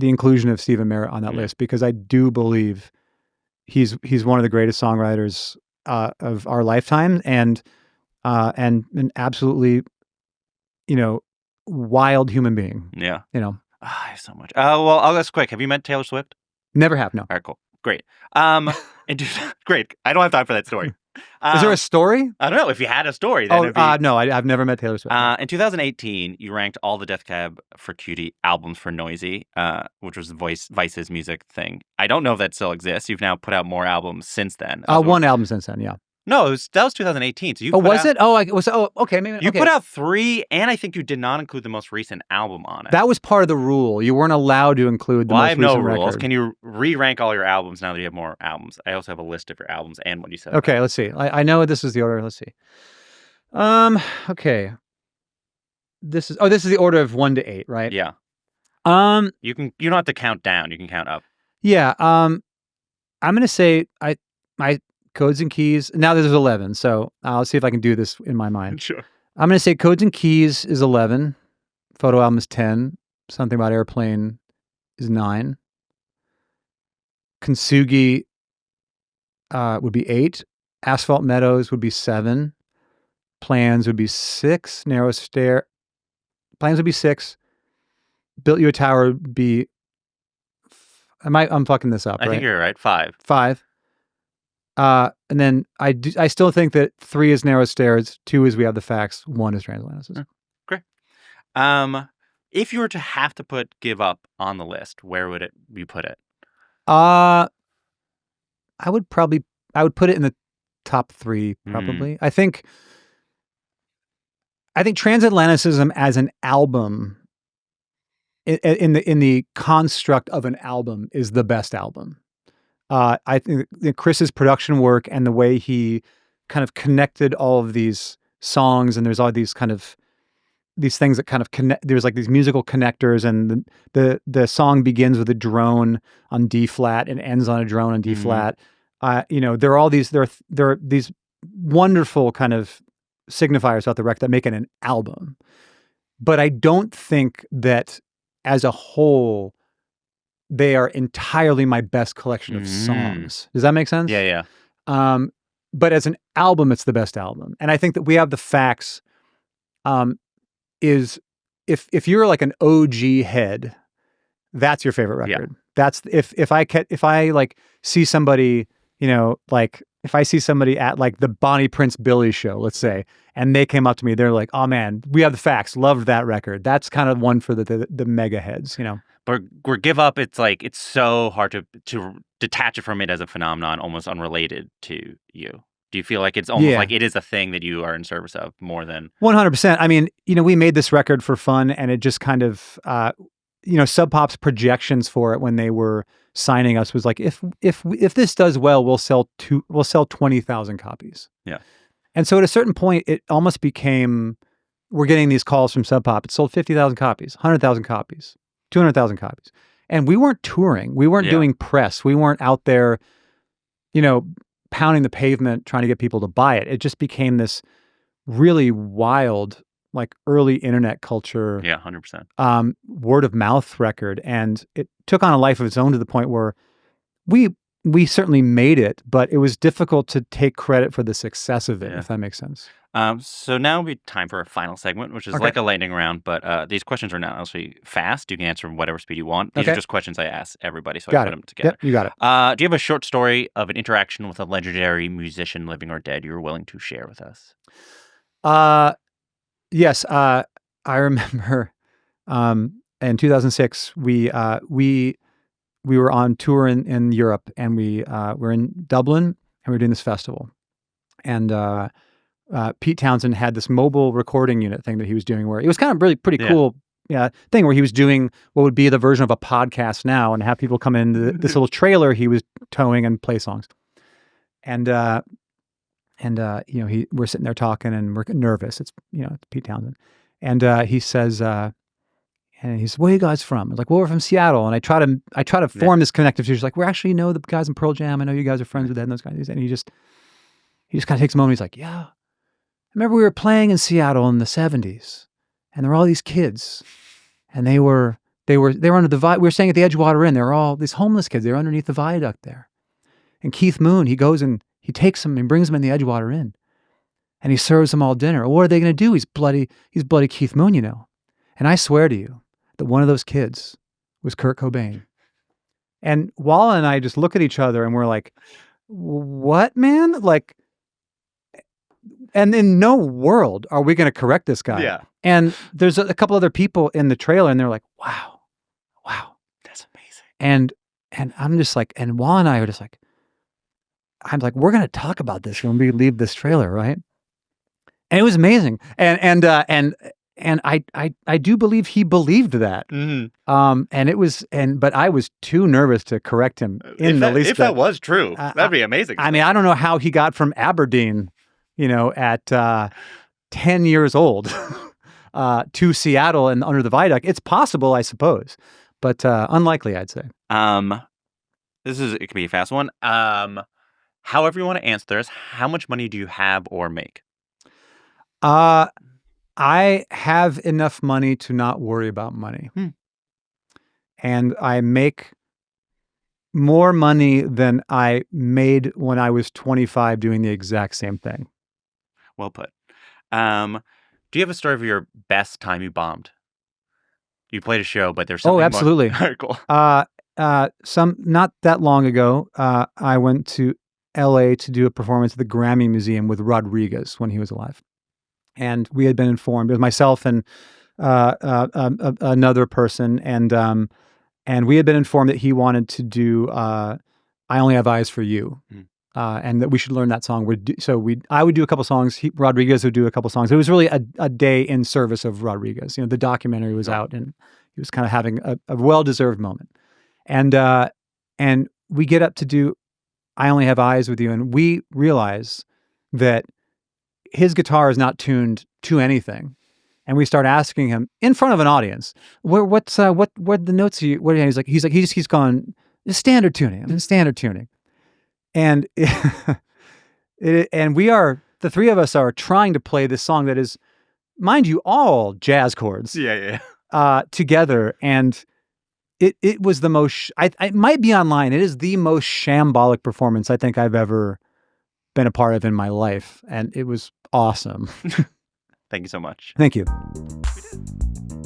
inclusion of Stephen Merritt on that list, because I do believe he's one of the greatest songwriters of our lifetime, and an absolutely, wild human being. Yeah. I have so much. Well, I'll ask quick. Have you met Taylor Swift? Never have, no. All right, cool. Great. Great. I don't have time for that story. Is there a story? I don't know. If you had a story, then no, I've never met Taylor Swift. In 2018, you ranked all the Death Cab for Cutie albums for Noisy, which was Vice's music thing. I don't know if that still exists. You've now put out more albums since then. One album since then, yeah. No, that was 2018. So you was it? Okay, maybe. You put out 3, and I think you did not include the most recent album on it. That was part of the rule. You weren't allowed to include the most recent record. I have no rules. Can you re-rank all your albums now that you have more albums? I also have a list of your albums and what you said. Okay, let's see. I know this is the order. Let's see. Okay. This is the order of 1 to 8, right? Yeah. You don't have to count down. You can count up. Yeah. I'm gonna say my Codes and Keys. Now there's 11, so I'll see if I can do this in my mind. Sure. I'm going to say Codes and Keys is 11. Photo Album is 10. Something About Airplane is 9. Kintsugi would be 8. Asphalt Meadows would be 7. Plans would be 6. Narrow Stair. Plans would be 6. Built You a Tower would be... I'm fucking this up, I think you're right. 5. 5. And then I still think that 3 is Narrow Stairs, 2 is We Have the Facts, 1 is Transatlantic. Great. If you were to have to put Give Up on the list, where would you put it? I would put it in the top 3, probably. I think Transatlanticism as an album, in the construct of an album, is the best album. I think Chris's production work and the way he kind of connected all of these songs, and there's all these things that kind of connect. There's like these musical connectors, and the song begins with a drone on D flat and ends on a drone on D flat. There are all these there are these wonderful kind of signifiers throughout the record that make it an album. But I don't think that as a whole they are entirely my best collection of songs. Does that make sense? Yeah. But as an album, it's the best album. And I think that We Have the Facts is, if you're like an OG head, that's your favorite record. Yeah. That's if I like see somebody, if I see somebody at like the Bonnie Prince Billy show, let's say, and they came up to me, they're like, "Oh man, We Have the Facts, loved that record." That's kind of one for the mega heads, But where Give Up, it's like it's so hard to detach it from it as a phenomenon, almost unrelated to you. Do you feel like it's almost like it is a thing that you are in service of more than 100%? I mean, we made this record for fun, and it just kind of, Sub Pop's projections for it when they were signing us was like, if this does well, we'll sell 20,000 copies. Yeah. And so at a certain point, it almost became, we're getting these calls from Sub Pop. It sold 50,000 copies, 100,000 copies, 200,000 copies. And we weren't touring. We weren't doing press. We weren't out there, pounding the pavement trying to get people to buy it. It just became this really wild, like early internet culture. Yeah, 100%. Word of mouth record. And it took on a life of its own to the point where we certainly made it, but it was difficult to take credit for the success of it, if that makes sense. So now will be time for a final segment, which is like a lightning round, but these questions are not actually fast. You can answer whatever speed you want. These are just questions I ask everybody, so I put them together. Yep, you got it. Do you have a short story of an interaction with a legendary musician, living or dead, you're willing to share with us? Yes. I remember in 2006, we were on tour in Europe, and we were in Dublin, and we were doing this festival. And Pete Townsend had this mobile recording unit thing that he was doing where it was kind of really pretty Yeah. cool thing where he was doing what would be the version of a podcast now and have people come in this little trailer he was towing and play songs. And we're sitting there talking and we're nervous. It's Pete Townsend. And he says, and he's, where are you guys from? I'm like, well, we're from Seattle. And I try to form this connective tissue. He's like, we actually know the guys in Pearl Jam. I know you guys are friends with Ed and those guys. And he just kind of takes a moment. He's like, yeah, I remember we were playing in Seattle in the 70s and there were all these kids and they were under the we were staying at the Edgewater Inn. They were all these homeless kids. They were underneath the viaduct there. And Keith Moon, he goes and he takes them and brings them in the Edgewater Inn and he serves them all dinner. Well, what are they going to do? He's bloody Keith Moon, And I swear to you that one of those kids was Kurt Cobain. And Walla and I just look at each other and we're like, what, man? Like, and in no world are we going to correct this guy. Yeah. And there's a couple other people in the trailer and they're like, wow, that's amazing. And I'm just like, and Walla and I are just like, I'm like, we're going to talk about this when we leave this trailer, right? And it was amazing. And I do believe he believed that. Mm-hmm. But I was too nervous to correct him If that was true, that'd be amazing. I mean, I don't know how he got from Aberdeen, at 10 years old to Seattle and under the viaduct. It's possible, I suppose, but unlikely, I'd say. It can be a fast one. However you want to answer this, how much money do you have or make? I have enough money to not worry about money. And I make more money than I made when I was 25 doing the exact same thing. Well put. Do you have a story of your best time you bombed? You played a show, but there's something Oh, absolutely. More... Cool. Not that long ago, I went to LA to do a performance at the Grammy Museum with Rodriguez when he was alive. And we had been informed, it was myself and another person, and we had been informed that he wanted to do I Only Have Eyes for You, and that we should learn that song. I would do a couple songs, Rodriguez would do a couple songs. It was really a day in service of Rodriguez. The documentary was out, and he was kind of having a well-deserved moment. And we get up to do I Only Have Eyes with You, and we realize that his guitar is not tuned to anything. And we start asking him in front of an audience, what the notes are you, what are you? He's like, he's gone standard tuning. I'm in standard tuning. And and we are, the three of us are trying to play this song that is, mind you, all jazz chords. Yeah. Together. And it was the most, it might be online. It is the most shambolic performance I think I've ever been a part of in my life. And it was awesome. Thank you so much. Thank you. We did.